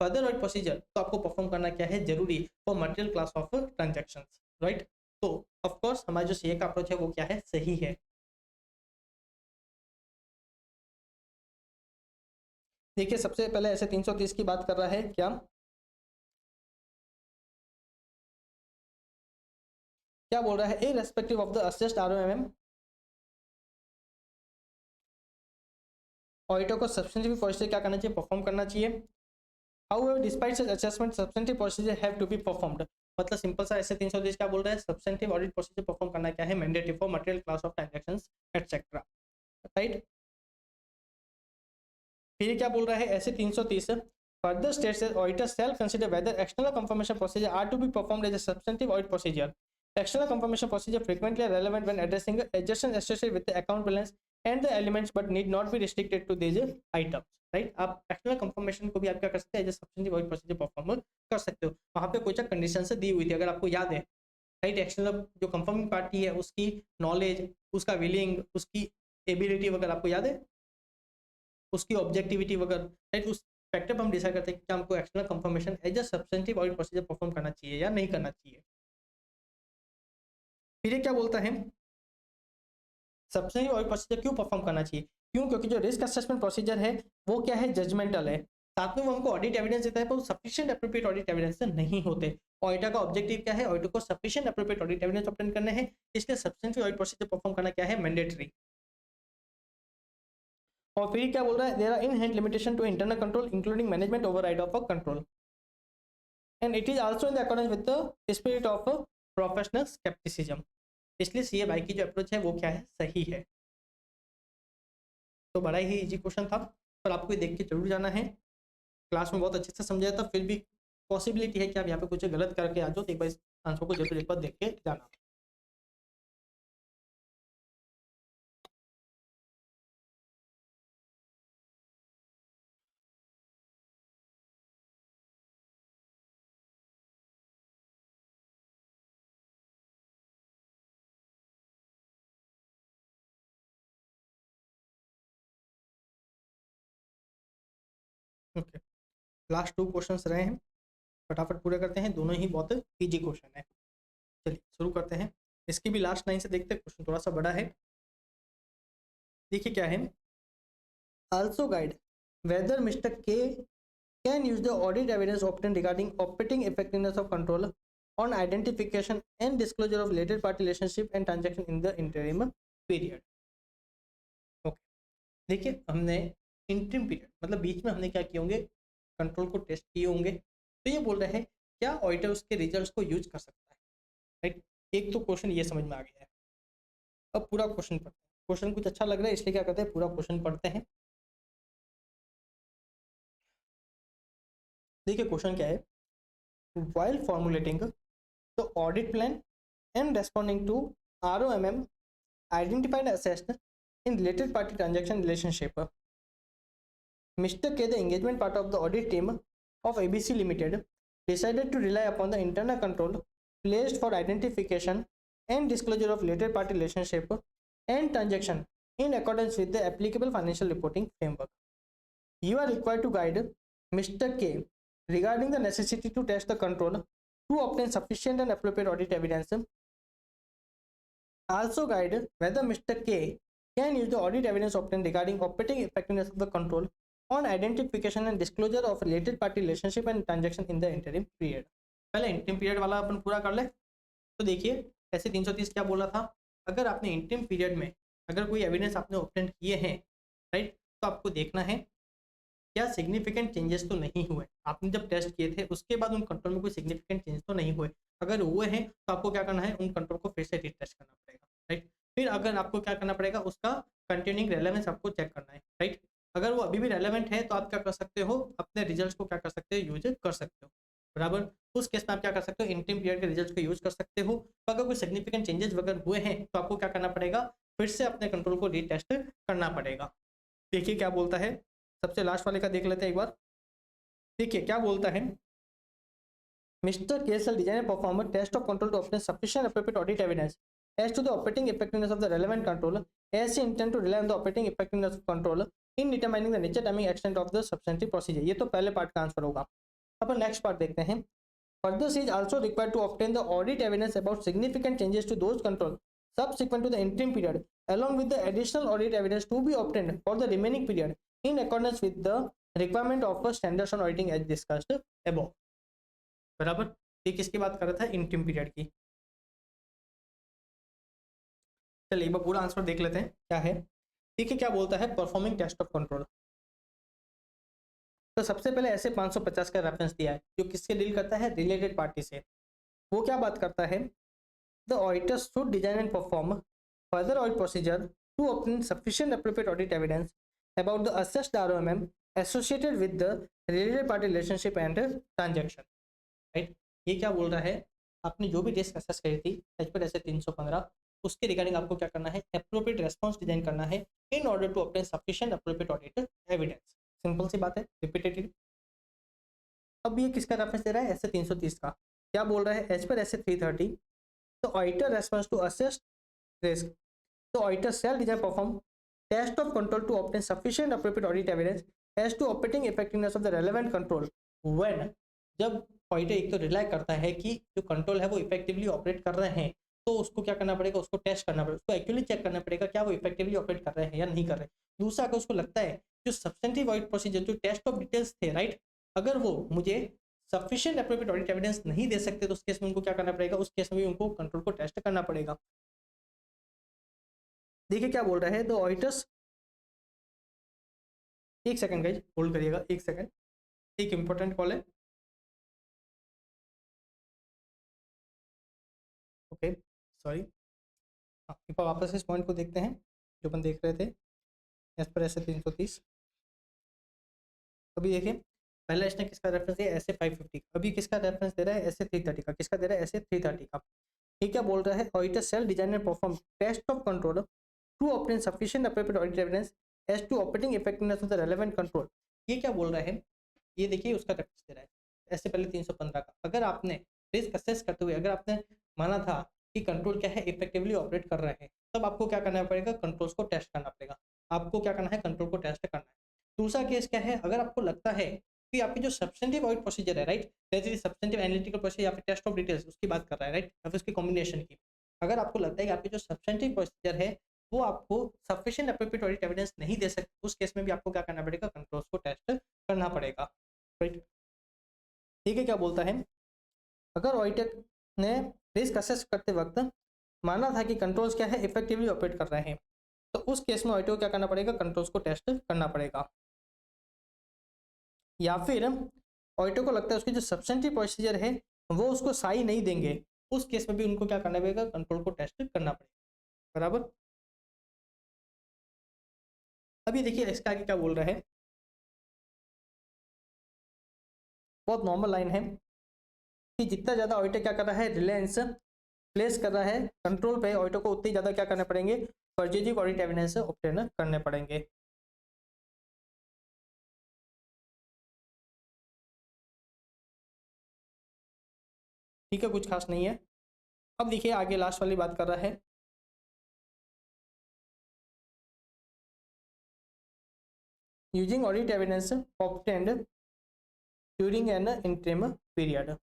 फर्दर ऑडिट प्रोसीजर तो आपको परफॉर्म करना क्या है, जरूरी for material class of transactions, right. तो ऑफ कोर्स हमारा जो CA का अप्रोच है वो क्या है, सही है। देखिए सबसे पहले ऐसे 330 की बात कर रहा है, क्या बोल रहा है, irrespective of the assessed ROMM, auditor को सब्सटेंटिव प्रोसीजर क्या करना चाहिए, परफॉर्म करना चाहिए। However, despite such assessment, substantive procedure have to be performed. मतलब सिंपल सा ऐसे 330 क्या बोल रहा है, सब्सटेंटिव ऑडिट प्रोसीजर परफॉर्म करना क्या है, mandatory for material class of transactions etcetera, right. फिर क्या बोल रहा है ऐसे 330, further states that auditors shall consider whether external confirmation procedure are to be performed as a substantive audit procedure. External confirmation procedure frequently are relevant when addressing adjustments associated with the account balance and the elements, but need not be restricted to these items, right। आप external confirmation को भी आप क्या कर सकते हैं, as a substantive audit procedure perform कर सकते हो। वहां पे कुछ कंडीशन से दी हुई थी, अगर आपको याद है, राइट। एक्सटर्नल जो कंफर्मिंग पार्टी है उसकी नॉलेज, उसका विलिंग, उसकी एबिलिटी वगैरह आपको याद है, उसकी ऑब्जेक्टिविटी वगैरह, राइट। उस फैक्टर पर हम डिसाइड करते हैं कि हमको external confirmation as a substantive audit procedure perform करना चाहिए या नहीं करना चाहिए। फिर ये क्या बोलता है, सब्सटेंटिव ऑडिट प्रोसीजर क्यों परफॉर्म करना चाहिए, क्यों, क्योंकि जो रिस्क असेसमेंट प्रोसीजर है वो क्या है, जजमेंटल है। साथ में वो हमको ऑडिट एविडेंस देता है, पर सफिशिएंट एप्रोप्रिएट ऑडिट एविडेंस से नहीं होते। ऑडिटर का ऑब्जेक्टिव क्या है, ऑडिटर को sufficient appropriate audit evidence obtain करने हैं, इसलिए सब्सटेंटिव ऑडिट प्रोसीजर परफॉर्म करना क्या है, मैंडेटरी। और फिर क्या बोल रहा है, there are inherent limitation to internal control including management override of a control, and it is also in the accordance with the spirit of professional skepticism. इसलिए CA बाई की जो अप्रोच है वो क्या है, सही है। तो बड़ा ही इजी क्वेश्चन था, पर आपको देख के जरूर जाना है। क्लास में बहुत अच्छे से समझाया था, फिर भी पॉसिबिलिटी है कि आप यहाँ पे कुछ गलत करके आ जाओ, तो एक बार इस आंसर को जरूर एक बार देख के जाना। ओके, लास्ट 2 क्वेश्चंस रहे हैं, फटाफट पूरे करते हैं, दोनों ही बहुत इजी क्वेश्चन है। चलिए शुरू करते हैं। इसकी भी लास्ट लाइन से देखते हैं, क्वेश्चन थोड़ा सा बड़ा है। देखिए क्या है, आल्सो गाइड वेदर मिस्टर के can use the audit evidence obtain regarding operating effectiveness of control on identification and disclosure of related party relationship and transaction in the interim period. Okay, देखिए हमने इंटरिम पीरियड मतलब बीच में हमने क्या किए होंगे, control को टेस्ट किए होंगे। तो ये बोल रहे हैं क्या ऑडिटर उसके रिजल्ट्स को यूज कर सकता है, राइट। एक तो क्वेश्चन ये समझ में आ गया है। अब पूरा क्वेश्चन पढ़ते हैं, क्वेश्चन कुछ अच्छा लग रहा है इसलिए क्या करते हैं, पूरा क्वेश्चन पढ़ते हैं। देखिए क्वेश्चन क्या है, while formulating the audit plan and responding to ROMM identified assessed in related party transaction relationship, Mr. K, the engagement part of the audit team of ABC Limited, decided to rely upon the internal control placed for identification and disclosure of related party relationship and transaction in accordance with the applicable financial reporting framework. You are required to guide Mr. K regarding the necessity to test the control to obtain sufficient and appropriate audit evidence. Also guide whether Mr. K can use the audit evidence obtained regarding operating effectiveness of the control on identification and disclosure of related party relationship and transaction in the interim period. पहले interim period वाला अपन पूरा कर ले। तो देखिए ऐसे 330 क्या बोला था, अगर आपने इंटरिम पीरियड में अगर कोई एविडेंस आपने ऑब्टेन किए हैं, राइट, तो आपको देखना है क्या सिग्निफिकेंट चेंजेस तो नहीं हुए। आपने जब टेस्ट किए थे उसके बाद उन कंट्रोल में कोई सिग्निफिकेंट चेंजेस तो नहीं हुए। अगर हुए हैं तो आपको क्या करना है, उन कंट्रोल को फिर से रीटेस्ट करना पड़ेगा, राइट। फिर अगर आपको क्या करना पड़ेगा, उसका कंटिन्यूइंग रेलेवेंस आपको चेक करना है, राइट। अगर वो अभी भी रेलेवेंट है तो आप क्या कर सकते हो, अपने रिजल्ट्स को क्या कर सकते हो, यूज कर सकते हो, बराबर। उस केस में आप क्या कर सकते हो, इंटरिम पीरियड के रिजल्ट्स को यूज कर सकते हो। तो अगर कोई सिग्निफिकेंट चेंजेस वगैरह हुए हैं तो आपको क्या करना पड़ेगा, फिर से अपने कंट्रोल को रीटेस्ट करना पड़ेगा। देखिए क्या बोलता है, सबसे लास्ट वाले का देख लेते हैं एक बार। देखिए क्या बोलता है, mister KSL design perform test of control to obtain sufficient appropriate audit evidence as to the operating effectiveness of the relevant control, as he intend to rely on the operating effectiveness of control in determining the nature, timing, extent of the substantive procedure। ये तो पहले part का answer होगा। अपन next part देखते हैं। Further, he is also required to obtain the audit evidence about significant changes to those control subsequent to the interim period, along with the additional audit evidence to be obtained for the remaining period in accordance with the requirement of standards on auditing as discussed above। बराबर, ये किसकी बात कर रहा था, interim period की। चलिए एक बार पूरा आंसर देख लेते हैं क्या है। देखिए क्या बोलता है, परफॉर्मिंग टेस्ट ऑफ कंट्रोल। तो सबसे पहले ऐसे 550 का रेफरेंस दिया है जो किससे डील करता है, रिलेटेड पार्टी से। वो क्या बात करता है, the auditor should design and perform further audit procedure to obtain sufficient appropriate audit evidence about the assessed ROMM associated with the related party relationship and transaction, right. ये क्या बोल रहा है, आपने जो भी रिस्क असेस करी थी एज पर ऐसे 315 उसके रिगार्डिंग आपको क्या करना है, एप्रोप्रिएट रेस्पॉन्स डिजाइन करना है in order to obtain sufficient appropriate audit evidence. Simple सी बात है, रिपीटेटिव। अब ये किसका रेफरेंस दे रहा है, ऐसे 330 का। क्या बोल रहा है, एज पर ऐसे 330 तो auditor response to assess risk, तो auditor shall design perform test of control to obtain sufficient appropriate audit evidence as to operating effectiveness of the relevant control when, जब ऑडिटर एक तो रिलाई करता है कि जो कंट्रोल है वो इफेक्टिवली ऑपरेट कर रहे हैं, तो उसको क्या करना पड़ेगा, उसको टेस्ट करना पड़ेगा, उसको एक्चुअली चेक करना पड़ेगा क्या वो इफेक्टिवली ऑपरेट कर रहे हैं या नहीं कर रहे। दूसरा, अगर उसको लगता है जो सब्सटेंटिव ऑडिट प्रोसीजर जो टेस्ट ऑफ डिटेल्स थे, राइट, अगर वो मुझे सफिशिएंट एप्रोप्रिएट ऑडिट एविडेंस नहीं दे सकते तो उस केस में उनको क्या करना पड़ेगा, उस केस में भी उनको कंट्रोल को टेस्ट करना पड़ेगा। देखिए क्या बोल रहा है, द ऑडिटर्स, एक सेकंड गाइस होल्ड करिएगा, एक सेकंड, एक इंपॉर्टेंट कॉल है। ओके सॉरी, एक बार वापस इस पॉइंट को देखते हैं जो अपन देख रहे थे एज पर ऐसे 330। अभी देखिए पहला इसने किसका रेफरेंस दिया, ऐसे 550, अभी किसका रेफरेंस दे रहा है, ऐसे 330 का, किसका दे रहा है, ऐसे 330 का। ये क्या बोल रहा है, auditor shall design and perform test of control to obtain sufficient appropriate audit evidence as to operating effectiveness of the relevant control. ये क्या बोल रहा है, ये देखिए उसका रेफरेंस दे रहा है ऐसे पहले 315 का। अगर आपने रिस्क असेस करते हुए अगर आपने माना था कि कंट्रोल क्या है, इफेक्टिवली ऑपरेट कर रहे हैं, तब आपको क्या करना पड़ेगा, कंट्रोल्स को टेस्ट करना पड़ेगा। आपको क्या करना है, कंट्रोल को टेस्ट करना है। दूसरा केस क्या है, अगर आपको लगता है कि आपकी जो सब्सटेंटिव ऑडिट प्रोसीजर है, राइट, जैसे सब्सटेंटिव एनालिटिकल प्रोसीजर या फिर टेस्ट ऑफ डिटेल्स, उसकी बात कर रहा है, राइट, या फिर उसकी कॉम्बिनेशन की। अगर आपको लगता है कि आपकी जो सब्सटेंटिव प्रोसीजर है वो आपको सफिशिएंट अप्रोप्रिएट ऑडिट एविडेंस नहीं दे सकती, उस केस में भी आपको क्या करना पड़ेगा, कंट्रोल्स को टेस्ट करना पड़ेगा, राइट। ठीक है, क्या बोलता है, अगर ऑडिटर ने रिस्क असेस करते वक्त माना था कि कंट्रोल्स क्या है, इफेक्टिवली ऑपरेट कर रहे हैं, तो उस केस में ऑडिटर को क्या करना पड़ेगा, कंट्रोल्स को टेस्ट करना पड़ेगा। या फिर ऑडिटर को लगता है उसकी जो सब्सटेंटिव प्रोसीजर है वो उसको सही नहीं देंगे, उस केस में भी उनको क्या करना पड़ेगा, कंट्रोल को टेस्ट करना पड़ेगा, बराबर। अभी देखिए इसका आगे क्या बोल रहा है, बहुत नॉर्मल लाइन है कि जितना ज़्यादा ऑडिटर क्या कर रहा है, रिलायंस प्लेस कर रहा है कंट्रोल पे, ऑडिटर को उतनी ज़्यादा क्या करने पड़ेंगे, पर्जेजिव ऑडिट एविडेंस ऑब्टेन करने पड़ेंगे। ठीक है, कुछ खास नहीं है। अब देखिए आगे लास्ट वाली बात कर रहा है, using audit evidence obtained during an interim period.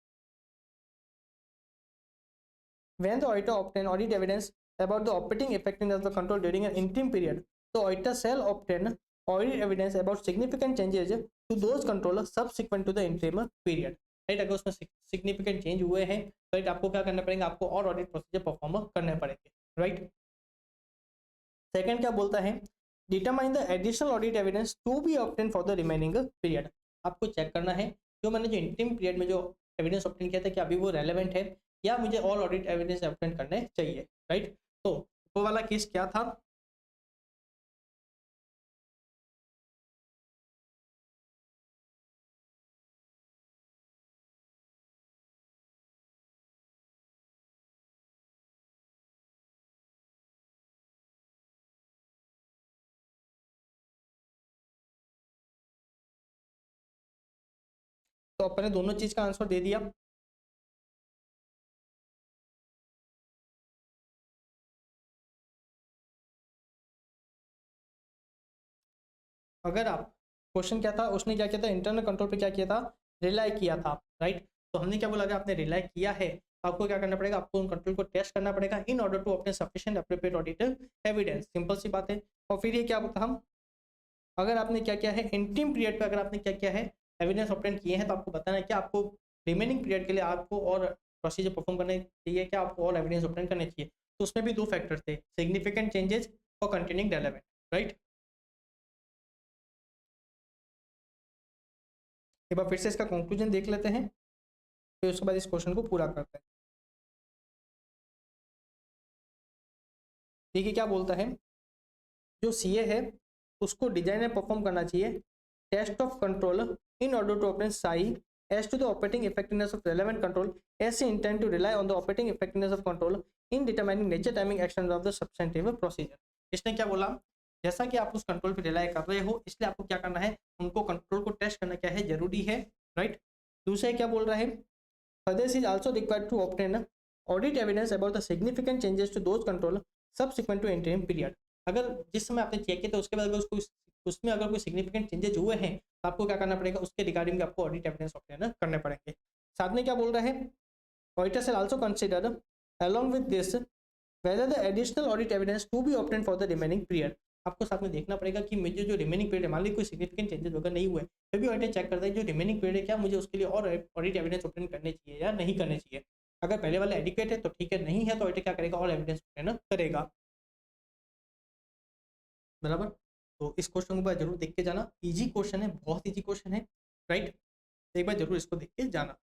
When the auditor obtain audit evidence about the operating effectiveness of the control during an interim period, the auditor shall obtain audit evidence about significant changes to those controls subsequent to the interim period. Right, अगर उसमें significant change हुए हैं तो right आपको क्या करना पड़ेगा, आपको और ऑडिट प्रोसीजर परफॉर्म करने पड़ेंगे, राइट। सेकंड क्या बोलता है, determine the additional audit evidence to be obtain for the remaining period. आपको चेक करना है जो मैंने जो इंटरिम पीरियड में जो एविडेंस ऑब्टेन किया था क्या अभी वो रेलेवेंट है या मुझे ऑल ऑडिट एविडेंस ऑब्टेन करने चाहिए, राइट। तो वो वाला केस क्या था, तो अपने दोनों चीज का आंसर दे दिया। अगर आप क्वेश्चन क्या था, उसने क्या किया था, इंटरनल कंट्रोल पे क्या किया था, रिलाई किया था, राइट। तो हमने क्या बोला, अगर आपने रिलाई किया है तो आपको क्या करना पड़ेगा, आपको उन कंट्रोल को टेस्ट करना पड़ेगा in order to obtain sufficient appropriate audit evidence. Simple सी बात है। और फिर ये क्या बोलता हम, अगर आपने क्या किया है इंटरिम पीरियड पे, अगर आपने क्या किया है एविडेंस ऑब्टेन किए हैं, तो आपको बताना है कि आपको रिमेनिंग पीरियड के लिए आपको और प्रोसीजर परफॉर्म करने चाहिए, क्या आपको और एविडेंस ऑब्टेन करने चाहिए। तो उसमें भी दो फैक्टर थे, सिग्निफिकेंट चेंजेस और कंटिन्यूइंग रेलेवेंट, राइट। एक बार फिर से इसका कंक्लूजन देख लेते हैं, फिर उसके बाद इस क्वेश्चन को पूरा करते हैं। देखिए क्या बोलता है, जो सीए है उसको डिजाइन में परफॉर्म करना चाहिए test of control in order to obtain साई as to the operating effectiveness of relevant control as he intend to rely on the operating effectiveness of control in determining nature timing actions of the substantive procedure। इसने क्या बोला, जैसा कि आप उस control पे rely कर रहे हो इसलिए आपको क्या करना है, उनको कंट्रोल को टेस्ट करना क्या है, जरूरी है, राइट। दूसरा क्या बोल रहा है, others is also required to obtain audit evidence about the significant changes to those control subsequent to interim period। अगर जिस समय आपने चेक किया था उसके बाद अगर उसको उसमें अगर कोई सिग्निफिकेंट चेंजेस हुए हैं तो आपको क्या करना पड़ेगा, उसके रिगार्डिंग आपको ऑडिट एविडेंस ऑब्टेन करने पड़ेंगे। साथ में क्या बोल रहा है, auditor shall also consider along with this whether the additional audit evidence to be obtain for the remaining period. आपको साथ में देखना पड़ेगा कि मुझे जो रिमेनिंग पीरियड है, मान लीजिए कोई सिग्निफिकेंट चेंजेस वगैरह नहीं हुए, फिर भी ऑडिटर चेक करता है जो रिमेनिंग पीरियड है क्या मुझे उसके लिए और ऑडिट एविडेंस ऑब्टेन करने चाहिए या नहीं करने चाहिए। अगर पहले वाला एडिक्वेट है तो ठीक है, नहीं है तो ऑडिटर क्या करेगा, और एविडेंस ऑब्टेन करेगा, बराबर। तो इस क्वेश्चन को जरूर देख के जाना, इजी क्वेश्चन है, बहुत इजी क्वेश्चन है, राइट। एक बार जरूर इसको देख के जाना।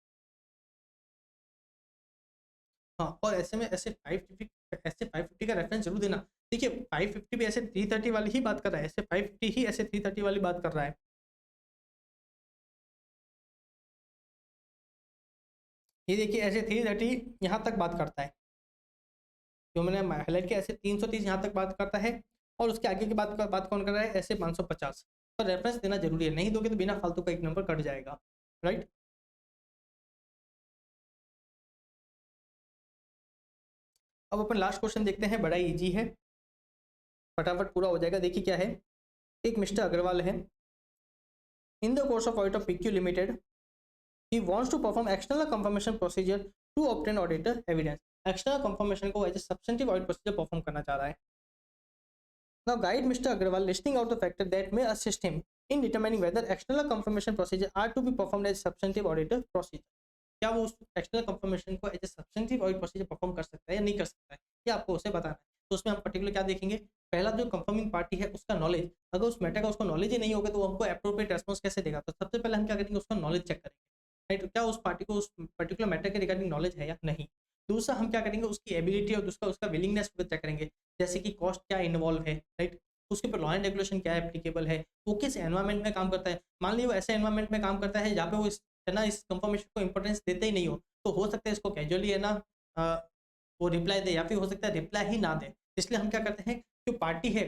हाँ, और ऐसे में ऐसे 550 का रेफरेंस जरूर देना। देखिए 550 भी ऐसे 330 वाली ही बात कर रहा है, ऐसे 550 ही ऐसे 330 वाली बात कर रहा है। ये देखिए ऐसे 330 यहाँ तक बात करता है, जो मैंने हाईलाइट किया ऐसे 330 यहाँ तक बात करता है, और उसके आगे की बात कौन कर रहा है, ऐसे 550। पर रेफरेंस देना जरूरी है, नहीं दोगे तो बिना फालतू का एक नंबर कट जाएगा, राइट। अब अपन लास्ट क्वेश्चन देखते हैं, बड़ा इजी है, फटाफट पूरा हो जाएगा। देखिए क्या है, एक मिस्टर अग्रवाल है, in the course of audit of PQ limited he wants to perform external confirmation procedure to obtain auditor evidence। external confirmation को as a substantive audit procedure perform करना चाह रहा है। now guide Mr. Agarwal listing out the factor that may assist him in determining whether external confirmation procedure are to be performed as substantive auditor procedure। क्या वो उस external confirmation को as a substantive audit procedure perform कर सकता है या नहीं कर सकता है, ये आपको उसे बताना है। तो उसमें हम पर्टिकुलर क्या देखेंगे, पहला जो कंफर्मिंग पार्टी है उसका नॉलेज, अगर उस मैटर का उसको नॉलेज ही नहीं होगा तो वो हमको अप्रोप्रिएट रेस्पॉन्स कैसे देगा। तो सबसे पहले हम क्या करेंगे, उसका नॉलेज चेक करेंगे, राइट, क्या उस पार्टी को उस पर्टिकुलर मैटर के रिगार्डिंग नॉलेज है या नहीं। दूसरा हम क्या करेंगे, उसकी एबिलिटी और दूसरा उसका विलिंगनेस को चेक करेंगे, जैसे कि कॉस्ट क्या इन्वॉल्व है, राइट, उसके ऊपर लॉ एंड रेगुलेशन क्या एप्लीकेबल है, वो किस एनवायरमेंट में काम करता है। मान लीजिए वो ऐसे एनवायरमेंट में काम करता है जहाँ पे वो इस कंफर्मेशन को इंपॉर्टेंस देते ही नहीं हो, तो हो सकता है इसको कैजुअली है ना वो रिप्लाई दे, या फिर हो सकता है रिप्लाई ही ना दे। इसलिए हम क्या करते हैं, जो पार्टी है,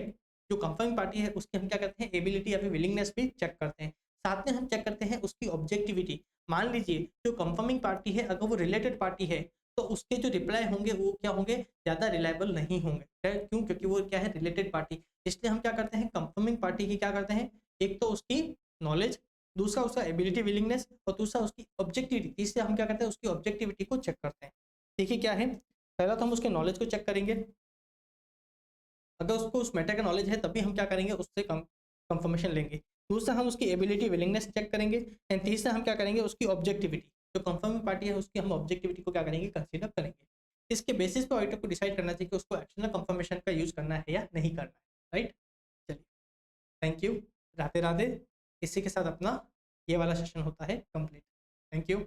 जो कंफर्मिंग पार्टी है, उसकी हम क्या करते हैं, एबिलिटी या फिर विलिंगनेस भी चेक करते हैं। साथ में हम चेक करते हैं उसकी ऑब्जेक्टिविटी। मान लीजिए जो कंफर्मिंग पार्टी है अगर वो रिलेटेड पार्टी है तो उसके जो रिप्लाई होंगे वो क्या होंगे, ज़्यादा रिलायबल नहीं होंगे। क्यों, क्योंकि वो क्या है, रिलेटेड पार्टी। इसलिए हम क्या करते हैं, कंफर्मिंग पार्टी की क्या करते हैं, एक तो उसकी नॉलेज, दूसरा उसका एबिलिटी विलिंगनेस, और दूसरा उसकी ऑब्जेक्टिविटी। तीसरे हम क्या करते हैं, उसकी ऑब्जेक्टिविटी को चेक करते हैं। देखिए क्या है, पहला तो हम उसके नॉलेज को चेक करेंगे, अगर उसको उस मैटर का नॉलेज है तभी हम क्या करेंगे, उससे कंफर्मेशन लेंगे। दूसरा हम उसकी एबिलिटी विलिंगनेस चेक करेंगे, एंड तीसरा हम क्या करेंगे, उसकी ऑब्जेक्टिविटी, जो कंफर्मिंग पार्टी है उसकी हम ऑब्जेक्टिविटी को क्या करेंगे, कंसीडर करेंगे। इसके बेसिस पर ऑडिटर को डिसाइड करना चाहिए कि उसको एक्सटर्नल कंफर्मेशन का यूज करना है या नहीं करना है, राइट। चलिए, थैंक यू, राधे राधे। इसी के साथ अपना ये वाला सेशन होता है कंप्लीट। Thank you.